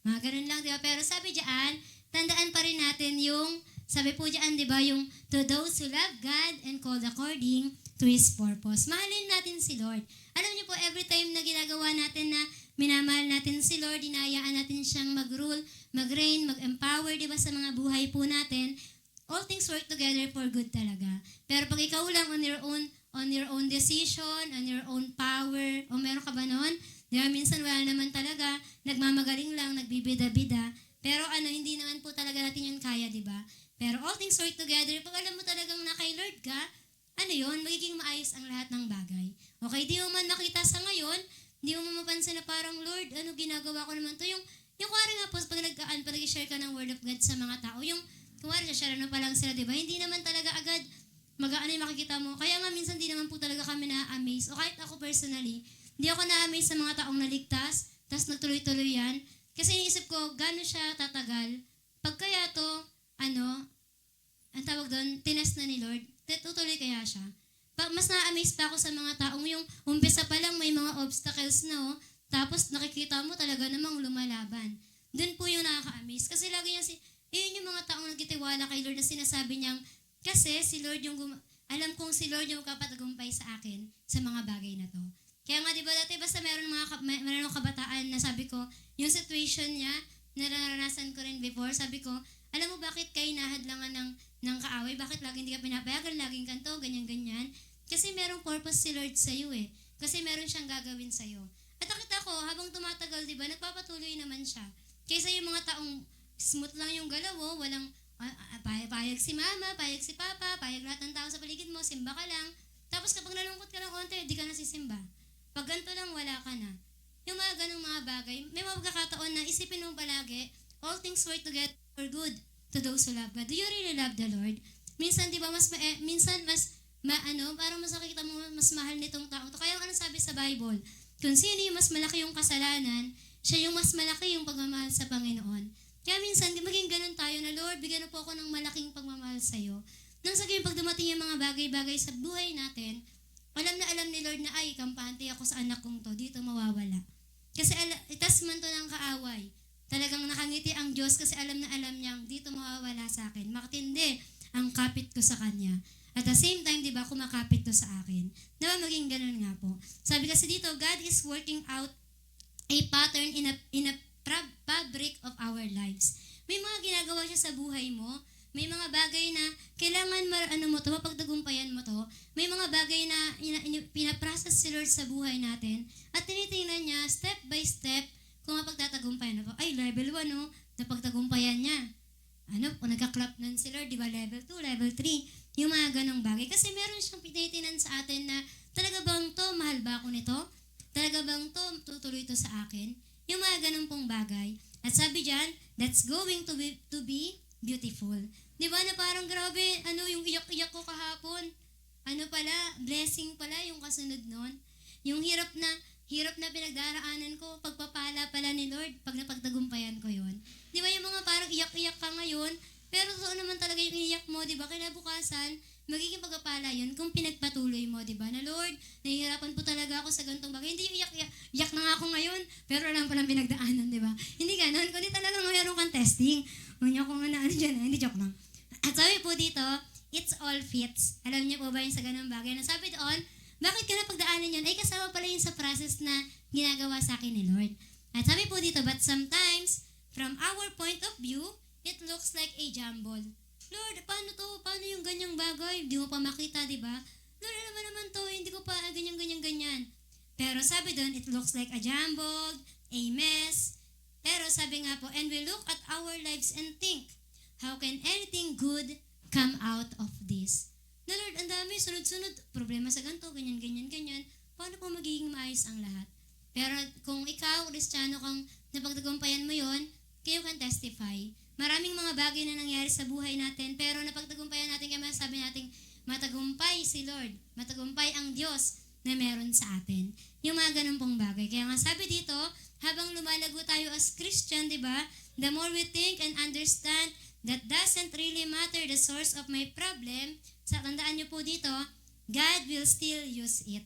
Mga ganun lang, di ba? Pero sabi dyan, tandaan pa rin natin yung, sabi po dyan, di ba, yung to those who love God and called according to His purpose. Mahalin natin si Lord. Alam niyo po, every time na ginagawa natin na minamahal natin si Lord, inayaan natin siyang mag-rule, mag-reign, mag-empower, di ba, sa mga buhay po natin, all things work together for good talaga. Pero pag ikaw lang on your own decision, on your own power, o meron ka ba nun? Di ba, minsan wala naman talaga, nagmamagaling lang, nagbibida-bida, pero hindi naman po talaga natin yun kaya, di ba? Pero all things work together, pag alam mo talagang na kay Lord ka, magiging maayos ang lahat ng bagay. Okay, di mo man nakita sa ngayon, di mo mapansin na parang, Lord, ginagawa ko naman to? Yung kuwari nga po, pag nag-share ka ng Word of God sa mga tao, yung kuwari, share pa lang sila, di ba? Hindi naman talaga agad mag-ano yung makikita mo. Kaya nga minsan di naman po talaga kami na-amaze. O kahit ako personally, di ako na-amaze sa mga taong naligtas, tapos nagtuloy-tuloy yan. Kasi iniisip ko, gano'n siya tatagal. Pag kaya to, ang tawag doon, tinest na ni Lord, tutuloy kaya siya. Mas na-amaze pa ako sa mga taong yung umpisa pa lang may mga obstacles na, tapos nakikita mo talaga namang lumalaban. Doon po yung nakaka-amaze. Kasi lagi niya yun yung mga taong nagtitiwala kay Lord na sinasabi niyang, kasi si Lord alam kong si Lord yung kapatagumpay sa akin sa mga bagay na to. Kaya nga, di ba dati, basta meron mga kabataan na sabi ko, yung situation niya, naranasan ko rin before, sabi ko, alam mo bakit kayo nahadlangan ng kaaway? Bakit laging hindi ka pinapayagan, laging ganito, ganyan-ganyan? Kasi merong purpose si Lord sa'yo eh. Kasi meron siyang gagawin sa'yo. At nakita ko, habang tumatagal, di ba, nagpapatuloy naman siya. Kaysa yung mga taong smooth lang yung galaw, walang payag si mama, payag si papa, payag lahat ng tao sa paligid mo, simba ka lang. Tapos kapag nalungkot ka ng konti, di ka na sisimba. Pag ganito lang, wala ka na. Yung mga ganong mga bagay, may mga pagkakataon na isipin mo palagi, all things work together for good to those who love God. Do you really love the Lord? Minsan, di ba, parang mas nakikita mo, mas mahal nitong taong to. Kaya ano sabi sa Bible? Kung sino yung mas malaki yung kasalanan, siya yung mas malaki yung pagmamahal sa Panginoon. Kaya minsan, maging ganun tayo na, Lord, bigyan mo po ako ng malaking pagmamahal sa'yo. Nang sa pag dumating yung mga bagay-bagay sa buhay natin, alam ni Lord na, ay, kampante ako sa anak kong to, dito mawawala. Kasi itas man to ng kaaway. Talagang nakangiti ang Diyos kasi alam na alam niyang dito mawawala sa akin. Makatindi ang kapit ko sa Kanya. At the same time, di ba, kumakapit to sa akin. Diba maging ganun nga po. Sabi kasi dito, God is working out a pattern in a fabric of our lives. May mga ginagawa siya sa buhay mo. May mga bagay na kailangan mapagtagumpayan mo to. May mga bagay na pinaprocess si Lord sa buhay natin. At tinitingnan niya, step by step, kung mapagtatagumpayan na po. Ay, level 1, no? Napagtagumpayan niya. Kung nagka-clap nun si Lord, di ba? Level 2, level 3. Yung mga ganong bagay. Kasi meron siyang pinitinan sa atin na, talaga bang to, mahal ba ako nito? Talaga bang to, tutuloy to sa akin? Yung mga ganong pong bagay. At sabi dyan, that's going to be beautiful. Di ba na parang grabe, yung iyak-iyak ko kahapon. Blessing pala yung kasunod nun. Yung hirap na pinagdaraanan ko, pagpapala pala ni Lord, pag napagtagumpayan ko yon. Di ba yung mga parang iyak-iyak ka ngayon, pero totoo naman talaga yung iyak mo, di ba? Kinabukasan, magiging pagpapala yun kung pinagpatuloy mo, di ba? Na Lord, nahihirapan po talaga ako sa ganitong bagay. Hindi yung iyak na nga ako ngayon, pero alam palang pinagdaanan, di ba? Hindi ganon, kundi talagang mayroon kang testing. Huwag niyo kung dyan, hindi joke lang. At sabi po dito, it's all fits. Alam niyo po ba yung sa ganung bagay? Na sabi doon, bakit ka napagdaanan yun? Ay kasama pala yun sa process na ginagawa sa akin ni Lord. At sabi po dito, but sometimes, from our point of view, it looks like a jumble. Lord, paano to? Paano yung ganyang bagay? Hindi mo pa makita, di ba? Lord, ano ba naman to? Hindi ko pa ganyan. Pero sabi doon, it looks like a jumble, a mess. Pero sabi nga po, and we look at our lives and think, how can anything good come out of this? Na Lord, ang dami, sunod-sunod, problema sa ganito, ganyan. Paano po magiging maayos ang lahat? Pero kung ikaw, Kristiyano, kung napagtagumpayan mo yon, kayo can testify. Maraming mga bagay na nangyari sa buhay natin, pero napagtagumpayan natin, kaya masasabi natin, matagumpay si Lord, matagumpay ang Diyos na meron sa atin. Yung mga ganun pong bagay. Kaya nga sabi dito, habang lumalago tayo as Christian, di ba, the more we think and understand that doesn't really matter the source of my problem, sa tandaan niyo po dito, God will still use it.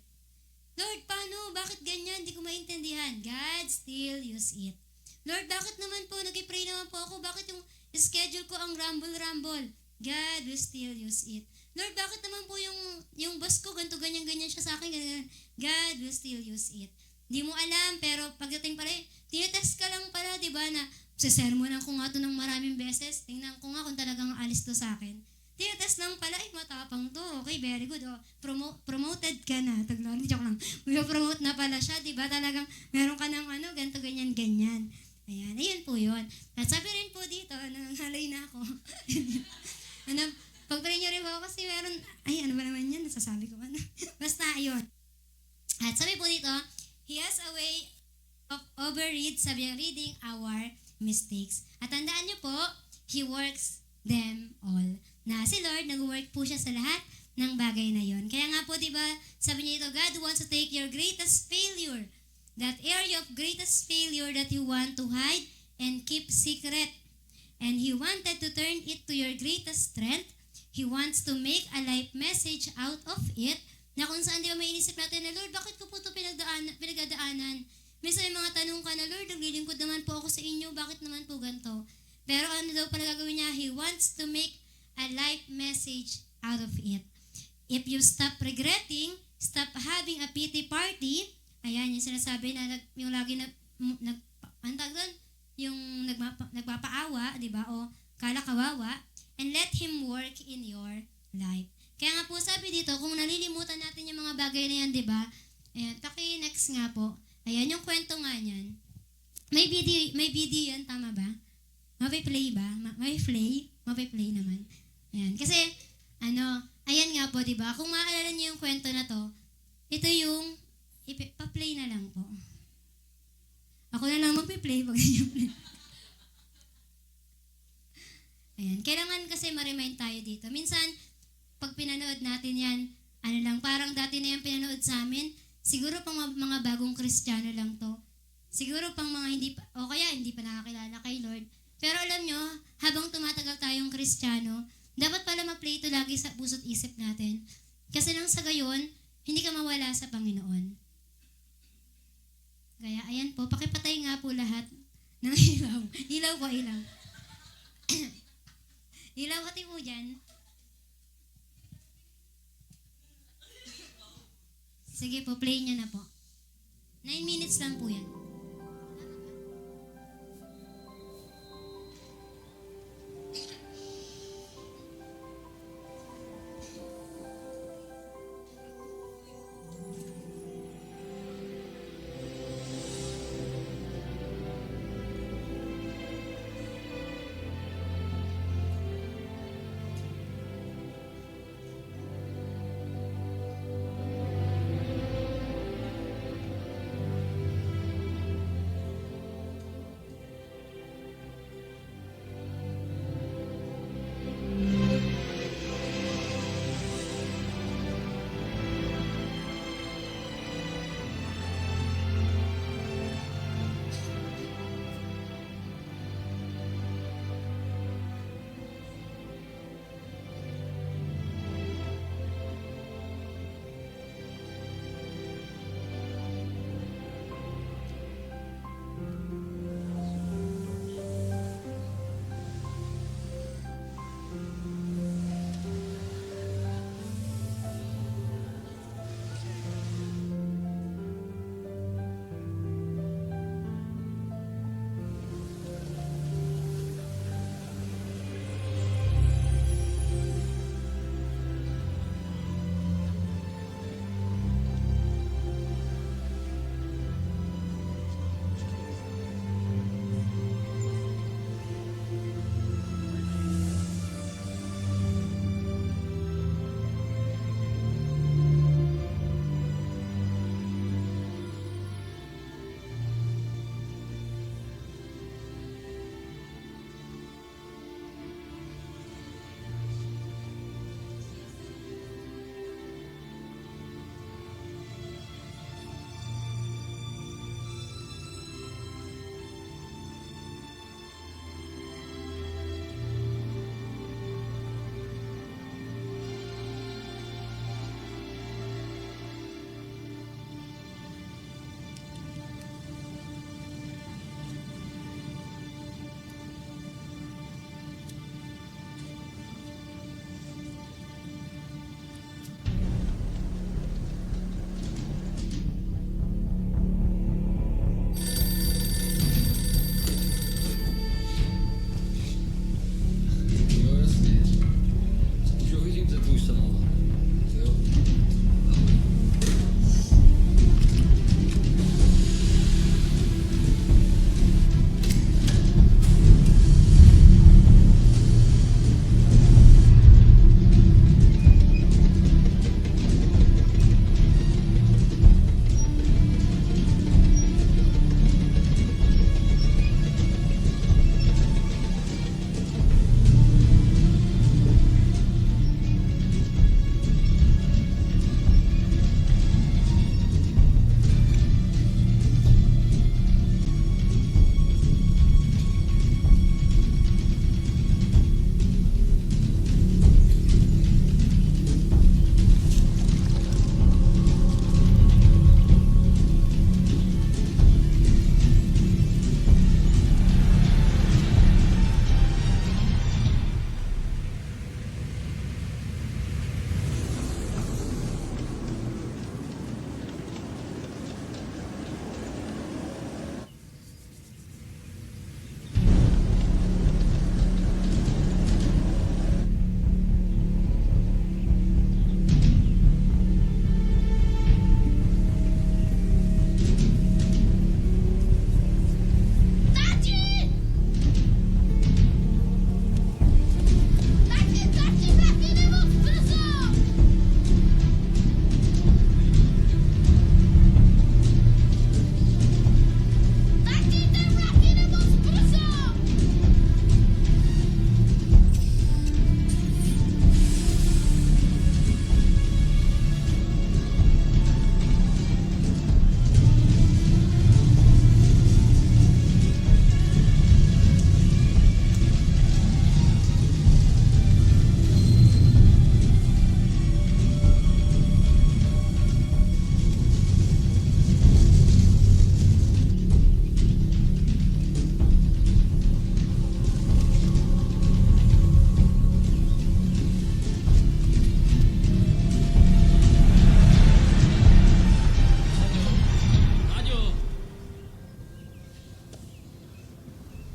Lord, paano? Bakit ganyan? Hindi ko maintindihan. God still use it. Lord, bakit naman po? Nag-pray naman po ako. Bakit yung schedule ko ang rumble? God will still use it. Lord, bakit naman po yung boss ko, ganyan siya sa akin, ganyan. God will still use it. Di mo alam, pero pagdating pala, tinitest ka lang pala, di ba, na sisermonan ko nga to ng maraming beses, tingnan ko nga kung talagang alis to sa akin. Tinitest lang pala, matapang to, okay, very good, promoted ka na, joke lang, promote na pala siya, di ba, talagang meron ka ng ganito, ganyan. Ayan, ayun po yun. At sabi rin po dito, halay na ako. Pag-pray nyo rin po kasi meron, ano ba naman yan, nasasabi ko ba na? Basta, ayun. At sabi po dito, He has a way of reading our mistakes. At tandaan niyo po, He works them all. Na si Lord, nag-work po siya sa lahat ng bagay na yon. Kaya nga po, di ba, sabi niya ito, God wants to take your greatest failure, that area of greatest failure that you want to hide and keep secret. And He wanted to turn it to your greatest strength. He wants to make a life message out of it, na kung saan di ba may inisip natin na, Lord, bakit ko po ito pinagdadaanan? Minsan may mga tanong ka na, Lord, naglilingkod naman po ako sa inyo, bakit naman po ganito? Pero ano daw pala gagawin niya? He wants to make a life message out of it. If you stop regretting, stop having a pity party, ayan, yung sinasabi na yung lagi yung nagpapaawa, di ba? O kawawa, and let Him work in your life. Kaya nga po sabi dito, kung nalilimutan natin yung mga bagay na yan, di ba? Ayan, next nga po. Ayan, yung kwento nga niyan. May video yan, tama ba? Mapi-play ba? Mapi-play naman. Ayan, kasi, ayan nga po, di ba? Kung maaalala niyo yung kwento na to, ito yung, pa-play na lang po. Ako na lang mapi-play pag ganyan play. Ayan, kailangan kasi ma-remind tayo dito. Minsan, pag pinanood natin yan, parang dati na yung pinanood sa amin, siguro pang mga bagong Kristiyano lang to. Siguro pang mga hindi pa nakakilala kay Lord. Pero alam habang tumatagal tayong Kristiyano, dapat pala ma-play ito lagi sa puso't isip natin. Kasi nang sa gayon, hindi ka mawala sa Panginoon. Kaya ayan po, pakipatay nga po lahat ng ilaw. Ilaw po, ilaw. Ilaw pati po dyan. Sige po, play nyo na po. 9 minutes lang po yan.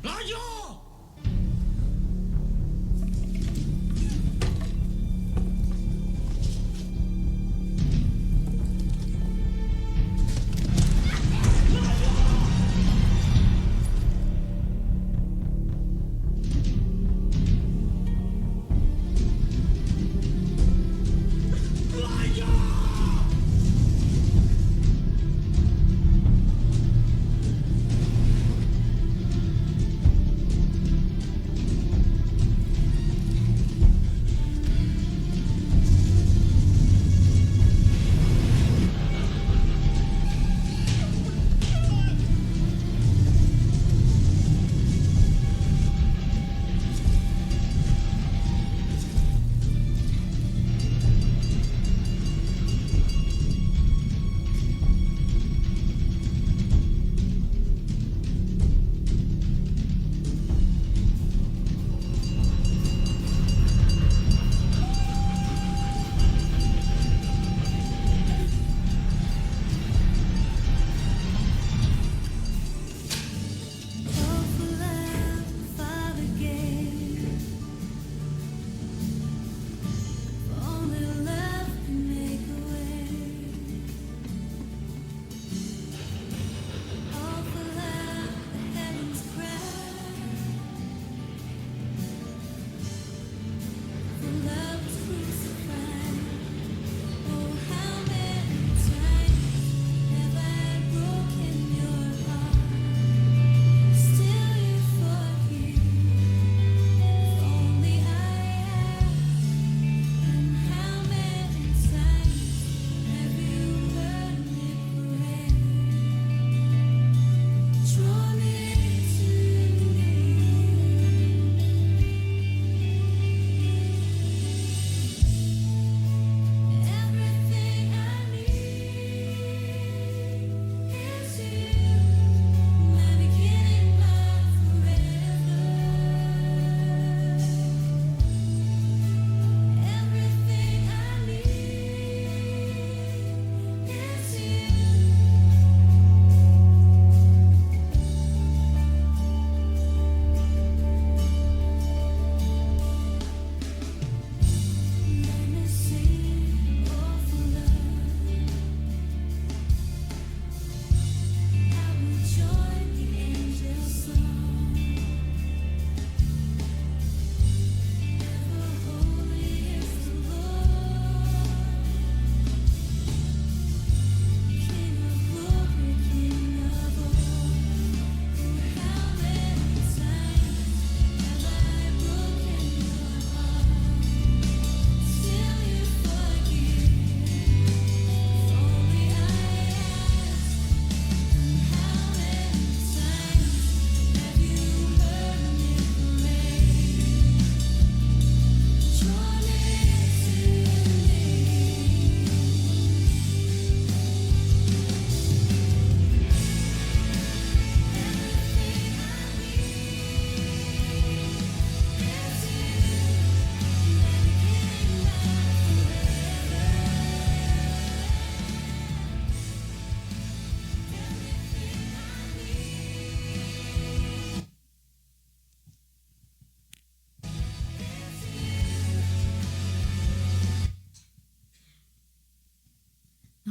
Layo!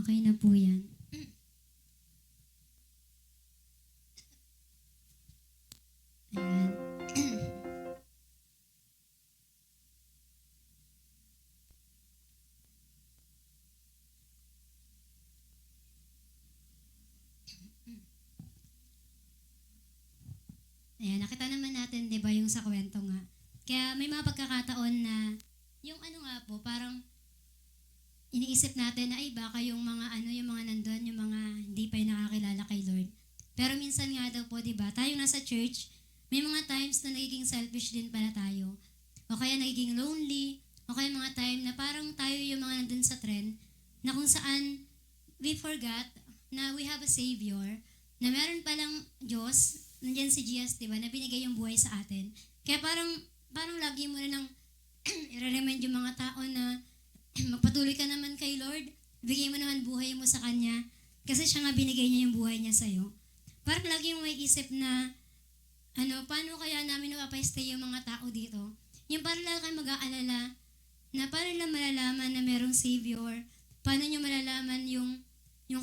Okay na po yan. Ayan. Ayan, nakita naman natin, di ba, yung sa kwento nga. Kaya may mga pagkakataon na, yung ano nga po, parang iniisip natin na ay baka yung mga yung mga nandun, yung mga hindi pa yung nakakilala kay Lord. Pero minsan nga daw po, di ba, tayo nasa church, may mga times na nagiging selfish din pala tayo. O kaya nagiging lonely, o kaya mga time na parang tayo yung mga nandun sa trend, na kung saan we forgot na we have a Savior, na meron palang Diyos, nandiyan si Jesus, di ba, na binigay yung buhay sa atin. Kaya parang lagi mo na nang i-remind yung mga tao na magpatuloy ka naman kay Lord, bigay mo naman buhay mo sa Kanya, kasi siya nga binigay niya yung buhay niya sa'yo. Parang lagi mo may isip na paano kaya namin mapapastay yung mga tao dito? Yung parang lang kayo mag-aalala na paano nila malalaman na merong Savior? Paano nyo malalaman yung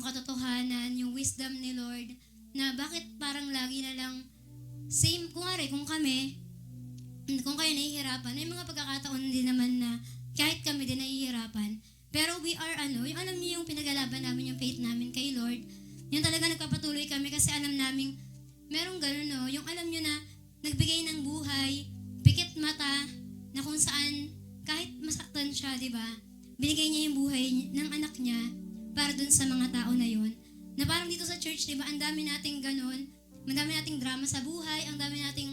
katotohanan, yung wisdom ni Lord, na bakit parang lagi na lang same, kung kayo nahihirapan, may mga pagkakataon din naman na kahit kami din nahihirapan, pero we are yung alam niyo yung pinagalaban namin, yung faith namin kay Lord, yung talaga nagpapatuloy kami kasi alam namin, merong gano'n, no? Yung alam niyo na nagbigay ng buhay, pikit mata, na kung saan kahit masaktan siya, di ba? Binigay niya yung buhay ng anak niya para dun sa mga tao na yon. Na parang dito sa church, di ba, ang dami nating gano'n, ang dami nating drama sa buhay, ang dami nating,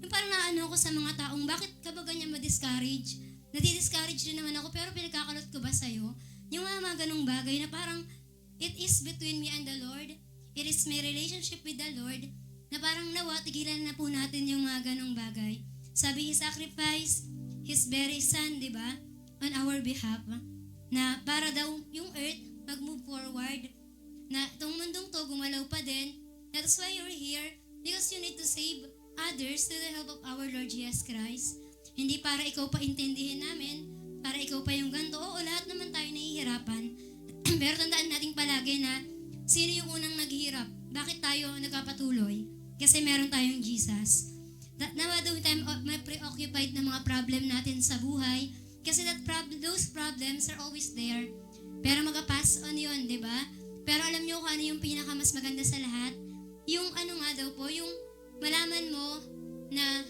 yung parang naano ko sa mga taong, bakit ka ba ganyan ma-discourage? Nadi-discourage din naman ako, pero pinagkakalot ko ba sa'yo? Yung mga ganong bagay na parang, it is between me and the Lord. It is my relationship with the Lord, na parang nawa, tigilan na po natin yung mga ganong bagay. Sabi, He sacrificed His very Son, di ba? On our behalf. Na para daw yung earth mag-move forward. Na itong mundong to, gumalaw pa din. That's why you're here. Because you need to save others through the help of our Lord Jesus Christ. Hindi para ikaw pa intindihin namin, para ikaw pa yung ganto. Oo, lahat naman tayo nahihirapan. Pero tandaan natin palagi na sino yung unang naghihirap? Bakit tayo nagkapatuloy? Kasi meron tayong Jesus. Nawa daw tayo preoccupied na mga problem natin sa buhay kasi those problems are always there. Pero mag-pass on yun, di ba? Pero alam nyo kung ano yung pinakamas maganda sa lahat? Yung yung malaman mo na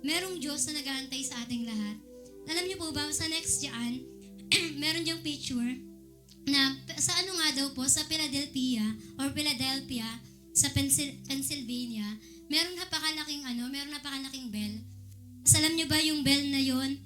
merong Diyos na nag-aantay sa ating lahat. Alam niyo po ba, sa next dyan, meron diyang picture na sa sa Philadelphia, sa Pennsylvania, meron napakalaking bell. Mas alam niyo ba yung bell na yon?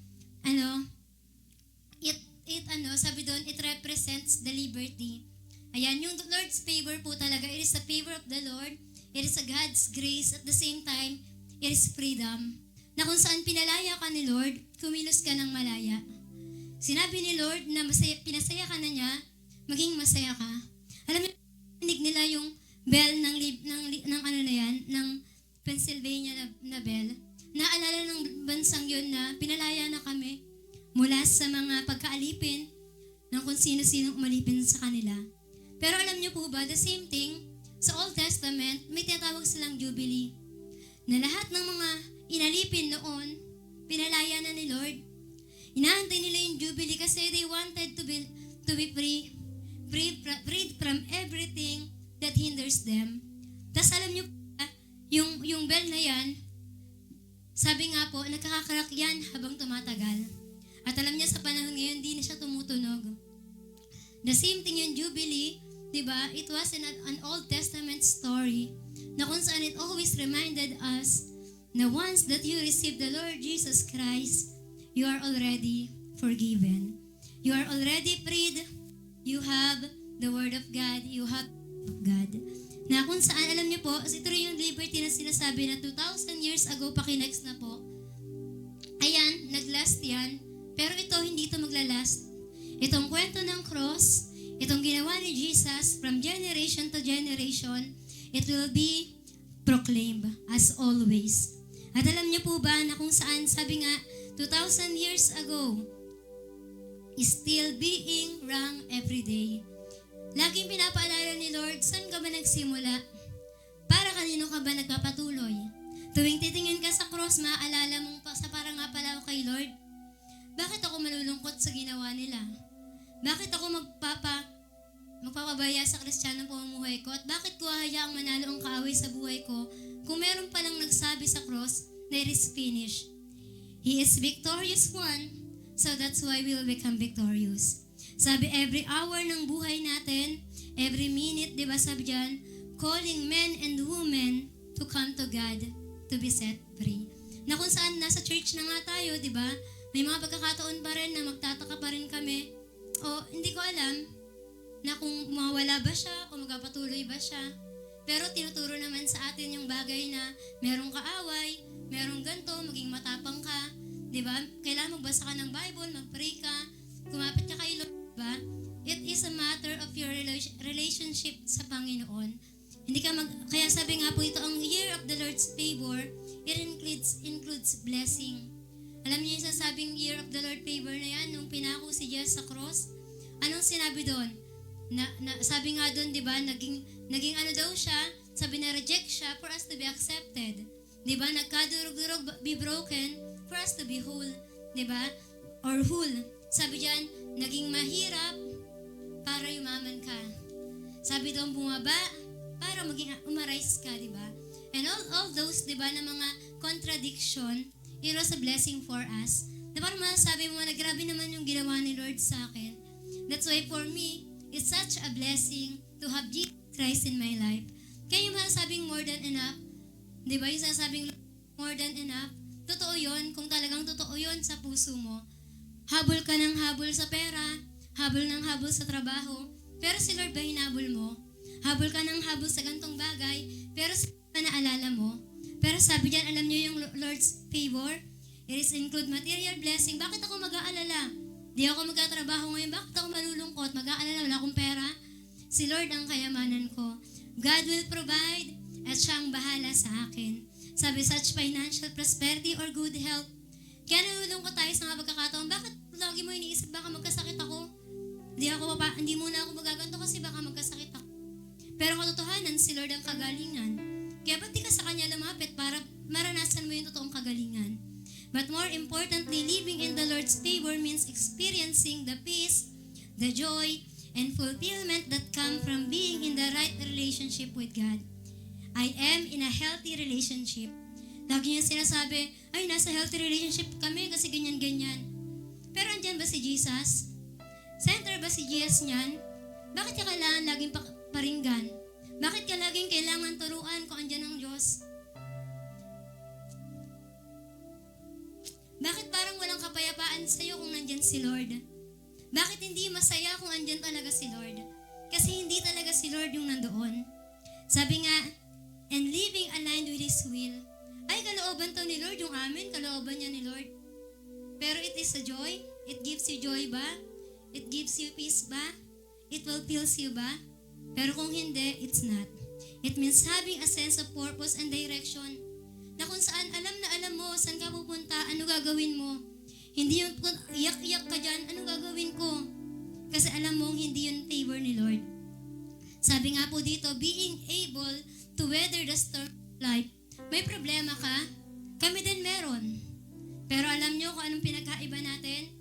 Sabi doon, it represents the liberty. Ayan, yung Lord's favor po talaga, it is the favor of the Lord, it is a God's grace, at the same time, it is freedom. Na kung saan pinalaya ka ni Lord, kumilos ka ng malaya. Sinabi ni Lord na pinasaya ka na niya, maging masaya ka. Alam niyo, tinig nila yung bell ng Pennsylvania na bell. Naalala ng bansang yun na pinalaya na kami mula sa mga pagkaalipin ng kung sino-sino umalipin sa kanila. Pero alam niyo po ba, the same thing, sa Old Testament, may tinatawag silang Jubilee. Na lahat ng mga inalipin noon, pinalaya na ni Lord. Inaantay nila yung Jubilee kasi they wanted to be freed from everything that hinders them. Tapos alam niyo po, yung bell na yan, sabi nga po, nagkakakalak yan habang tumatagal. At alam niya sa panahon ngayon, hindi na siya tumutunog. The same thing yung Jubilee, diba? It was an Old Testament story na kung saan it always reminded us na once that you receive the Lord Jesus Christ, you are already forgiven. You are already freed. You have the Word of God. You have God. Na kung saan, alam niyo po, ito rin yung liberty na sinasabi na 2,000 years ago, pakinext na po. Ayan, naglast yan. Pero ito, hindi ito maglalast. Itong kwento ng cross, itong ginawa ni Jesus from generation to generation, it will be proclaimed as always. At alam niyo po ba na kung saan, sabi nga, 2,000 years ago, is still being rung every day. Laging pinapaalala ni Lord, saan ka ba nagsimula? Para kanino ka ba nagpapatuloy? Tuwing titingin ka sa cross, maaalala mong sa para nga pala kay Lord, bakit ako malulungkot sa ginawa nila? Bakit ako magpapabaya sa Kristiyanong pamumuhay ko? At bakit ko hayaang manalo ang kaaway sa buhay ko kung meron palang nagsabi sa cross na it is finished? He is victorious one, so that's why we will become victorious. Sabi, every hour ng buhay natin, every minute, di ba sabi dyan, calling men and women to come to God to be set free. Na kung saan nasa church na nga tayo, di ba? May mga pagkakataon pa rin na magtataka pa rin kami. O hindi ko alam na kung mawala ba siya, kung magpapatuloy ba siya. Pero tinuturo naman sa atin yung bagay na merong kaaway, merong ganto, maging matapang ka. Di ba? Kailangan magbasa ka ng Bible, mag-pray ka, kumapit ka kay Lord. Diba? It is a matter of your relationship sa Panginoon. Kaya sabi nga po ito, ang year of the Lord's favor, it includes blessing. Alam niyo yung sasabing year of the Lord favor na yan, nung pinako si Jesus sa cross? Anong sinabi doon? Sabi nga doon, di ba, naging ano daw siya, sabi na reject siya for us to be accepted. Di ba, nagkadurog-durog, be broken for us to be whole. Di ba? Or whole. Sabi diyan, naging mahirap para yumaman ka. Sabi doon, bumaba para maging umarise ka, di ba? And all those, di ba, na mga contradiction, it was a blessing for us. Na parang masasabi mo na grabe naman yung ginawa ni Lord sa akin. That's why for me, it's such a blessing to have Jesus Christ in my life. Kaya yung masasabing more than enough, di ba, yung sasabing more than enough, totoo yun, kung talagang totoo yun sa puso mo. Habol ka ng habol sa pera, habol ng habol sa trabaho, pero si Lord ba hinabol mo? Habol ka ng habol sa gantong bagay, pero si Lord ba naalala mo? Pero sabi diyan, alam niyo yung Lord's favor? It is include material blessing. Bakit ako mag-aalala? Di ako magkatrabaho ngayon. Bakit ako malulungkot? Mag-aalala, wala akong pera? Si Lord ang kayamanan ko. God will provide at siya ang bahala sa akin. Sabi, such financial prosperity or good health. Kaya nalulungkot tayo sa mga pagkakataon. Bakit lagi mo iniisip baka magkasakit ako? Hindi muna ako magaganto kasi baka magkasakit ako. Pero katotohanan, si Lord ang kagalingan. Kaya ba't di ka sa Kanya lumapit para maranasan mo yung totoong kagalingan? But more importantly, living in the Lord's favor means experiencing the peace, the joy, and fulfillment that come from being in the right relationship with God. I am in a healthy relationship. Lagi niya sinasabi, ay, nasa healthy relationship kami kasi ganyan-ganyan. Pero andyan ba si Jesus? Center ba si Jesus niyan? Bakit ka kailangan laging paringgan? Bakit ka laging kailangan turuan kung andyan ang Diyos? Bakit parang walang kapayapaan sa'yo kung nandyan si Lord? Bakit hindi masaya kung andyan talaga si Lord? Kasi hindi talaga si Lord yung nandoon. Sabi nga, and living aligned with His will. Ay, kalooban to ni Lord, yung amin, kalooban niya ni Lord. Pero it is a joy. It gives you joy ba? It gives you peace ba? It fulfills you ba? Pero kung hindi, it's not. It means having a sense of purpose and direction. Na kung saan alam mo, saan ka pupunta, ano gagawin mo. Hindi yung iyak-iyak ka dyan, ano gagawin ko? Kasi alam mong hindi yun favor ni Lord. Sabi nga po dito, being able to weather the storm of life. May problema ka? Kami din meron. Pero alam nyo kung anong pinagkaiba natin?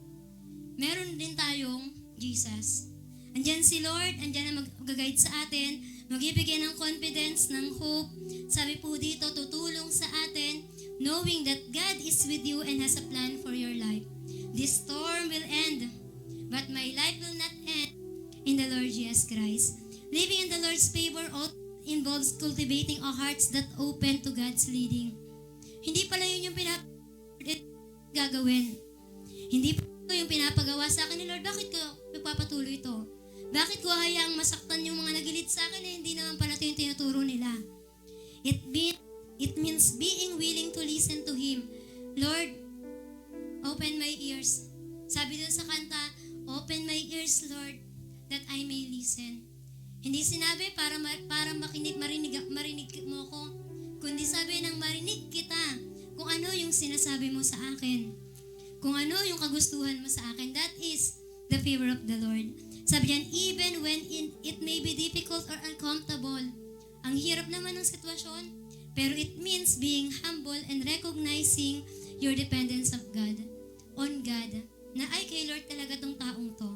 Meron din tayong Jesus. Andyan si Lord, andyan na mag-guide sa atin, magbibigay ng confidence, ng hope. Sabi po dito, tutulong sa atin, knowing that God is with you and has a plan for your life. This storm will end, but my life will not end in the Lord Jesus Christ. Living in the Lord's favor also involves cultivating our hearts that open to God's leading. Hindi pala yun yung gagawin. Hindi pa yung pinapagawa sa akin ni Lord. Bakit ko ipapatuloy ito? Bakit ko hayaang masaktan yung mga nagilid sa akin hindi naman pala ito yung tinuturo nila? It means being willing to listen to Him. Lord, open my ears. Sabi dun sa kanta, open my ears, Lord, that I may listen. Hindi sinabi para marinig mo ko, kundi sabi ng marinig kita kung ano yung sinasabi mo sa akin. Kung ano yung kagustuhan mo sa akin. That is the favor of the Lord. Sabi diyan, even when it may be difficult or uncomfortable. Ang hirap naman ng sitwasyon, pero it means being humble and recognizing your dependence of God, on God, na ay kay Lord talaga tong taong to.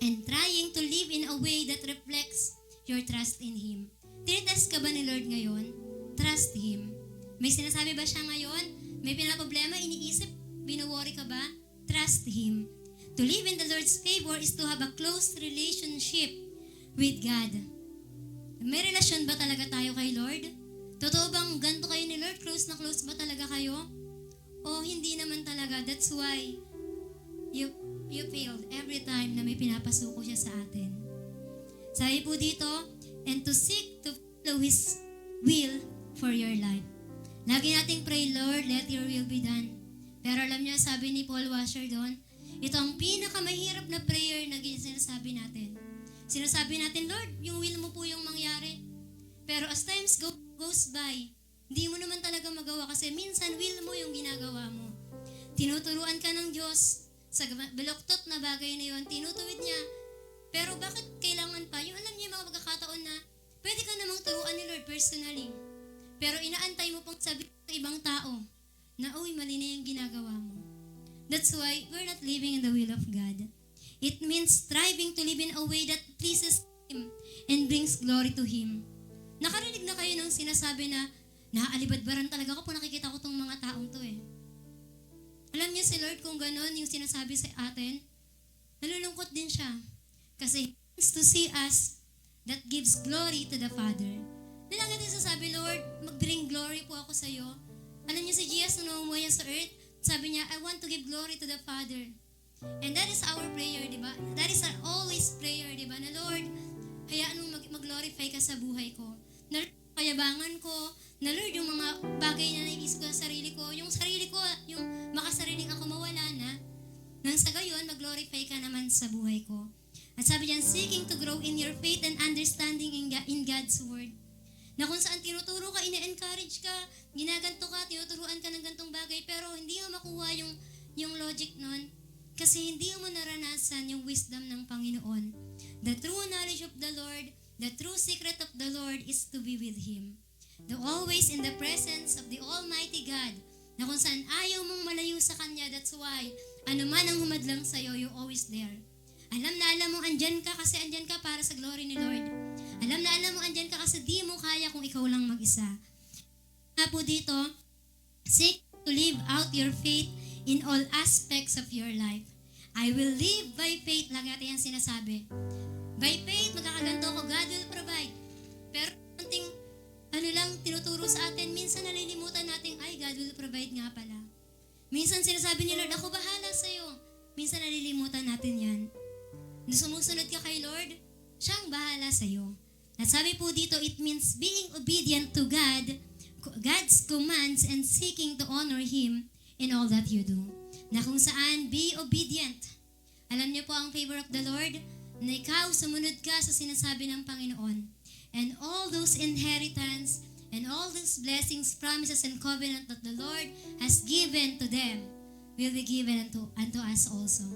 And trying to live in a way that reflects your trust in Him. Tinitest ka ba ni Lord ngayon? Trust Him. May sinasabi ba siya ngayon? May pinaproblema, iniisip, binuworry ka ba? Trust Him. To live in the Lord's favor is to have a close relationship with God. May relasyon ba talaga tayo kay Lord? Totoo bang ganito kayo ni Lord? Close na close ba talaga kayo? O hindi naman talaga? That's why you failed every time na may pinapasuko siya sa atin. Sabi po dito, and to seek to follow His will for your life. Lagi nating pray, Lord, let your will be done. Pero alam niyo, sabi ni Paul Washer doon, ito ang pinakamahirap na prayer na sinasabi natin. Sinasabi natin, Lord, yung will mo po yung mangyari. Pero as times goes by, Hindi mo naman talaga magawa kasi minsan will mo yung ginagawa mo. Tinuturuan ka ng Diyos sa baluktot na bagay na yon, tinutuwid niya. Pero bakit kailangan pa? Yung alam niya yung mga pagkakataon na pwede ka namang turuan ni Lord personally. Pero inaantay mo pang sabihin sa ibang tao na, uy, mali na yung ginagawa mo. That's why we're not living in the will of God. It means striving to live in a way that pleases Him and brings glory to Him. Nakarinig na kayo ng sinasabi na naaalibadbaran talaga ako pag nakikita ko tong mga taong to eh. Alam niyo si Lord kung ganon yung sinasabi sa atin, nalulungkot din siya. Kasi He wants to see us that gives glory to the Father. Nalangin din sasabi, Lord, mag-bring glory po ako sa iyo. Alam niyo si Jesus nung umuwi sa earth, sabi niya, I want to give glory to the Father. And that is our prayer, di ba? That is our always prayer, di ba? Na Lord, hayaan mong mag-glorify ka sa buhay ko. Na Lord, kayabangan ko. Na Lord, yung mga bagay na naiisip ko sa sarili ko, yung makasariling ako mawala na. Nang sa gayon, mag-glorify ka naman sa buhay ko. At sabi niyan, seeking to grow in your faith and understanding in God's Word. Na kung saan tinuturo ka, ina-encourage ka, ginaganto ka, tinuturuan ka ng gantong bagay, pero hindi mo makuha yung logic nun. Kasi hindi mo naranasan yung wisdom ng Panginoon. The true knowledge of the Lord, the true secret of the Lord is to be with Him. The always in the presence of the Almighty God, na kung saan ayaw mong malayo sa Kanya, that's why, ano man ang humadlang sa'yo, you're always there. Alam mo, andyan ka kasi andyan ka para sa glory ni Lord. Alam mo, andyan ka kasi di mo kaya kung ikaw lang mag-isa. Nga po dito, seek to live out your faith in all aspects of your life. I will live by faith. Lagi natin yan sinasabi. By faith, magkakaganto ko, God will provide. Pero konting, tinuturo sa atin, minsan nalilimutan natin, ay, God will provide nga pala. Minsan sinasabi ni Lord, ako bahala sa'yo. Minsan nalilimutan natin yan. Nung sumusunod ka kay Lord, siyang bahala sa'yo. At sabi po dito, it means being obedient to God, God's commands, and seeking to honor Him in all that you do. Na kung saan, be obedient. Alam niyo po ang favor of the Lord, na ikaw sumunod ka sa sinasabi ng Panginoon. And all those inheritance, and all those blessings, promises, and covenant that the Lord has given to them, will be given unto us also.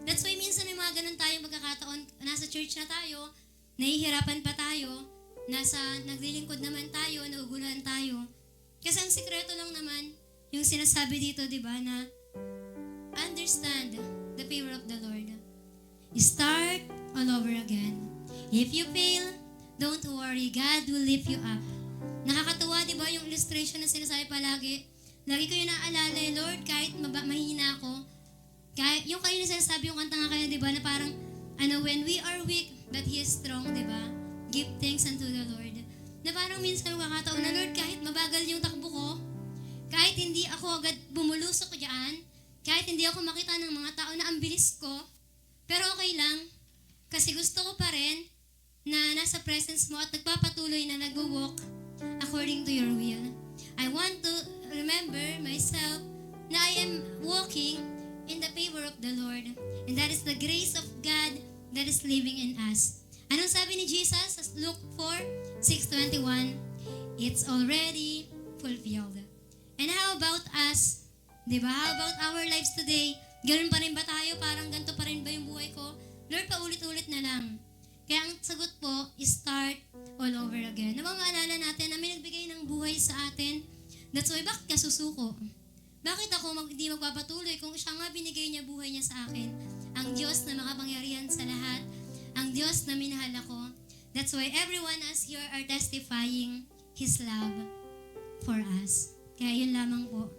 That's why minsan may mga ganun tayong magkakataon, nasa church na tayo, nahihirapan pa tayo, naglilingkod naman tayo, nauguluhan tayo. Kasi ang sikreto lang naman, yung sinasabi dito, di ba, na understand the favor of the Lord. Start all over again. If you fail, don't worry, God will lift you up. Nakakatuwa, di ba, yung illustration na sinasabi palagi. Lagi ko yung naalala, Lord, kahit mahina ako, kahit, yung kayo na sinasabi, yung kanta nga kayo, di ba, na parang, when we are weak, but He is strong, di ba? Give thanks unto the Lord. Na parang minsan makakataon na, Lord, kahit mabagal yung takbo ko, kahit hindi ako agad bumulusok dyan, kahit hindi ako makita ng mga tao na ang bilis ko, pero okay lang, kasi gusto ko pa rin na nasa presence mo at nagpapatuloy na nag-walk according to your will. I want to remember myself na I am walking in the favor of the Lord. And that is the grace of God that is living in us. Anong sabi ni Jesus sa Luke 4:6-21? It's already fulfilled. And how about us? Diba? How about our lives today? Ganun pa rin ba tayo? Parang ganito pa rin ba yung buhay ko? Lord, paulit-ulit na lang. Kaya ang sagot po is start all over again. Namamaalala natin na may nagbigay ng buhay sa atin. That's why, bakit ka susuko? Bakit ako hindi magpapatuloy kung siya nga binigay niya buhay niya sa akin? Ang Diyos na makapangyarihan sa lahat. Ang Diyos na minahal ako. That's why everyone us here are testifying His love for us. Kaya yun lamang po.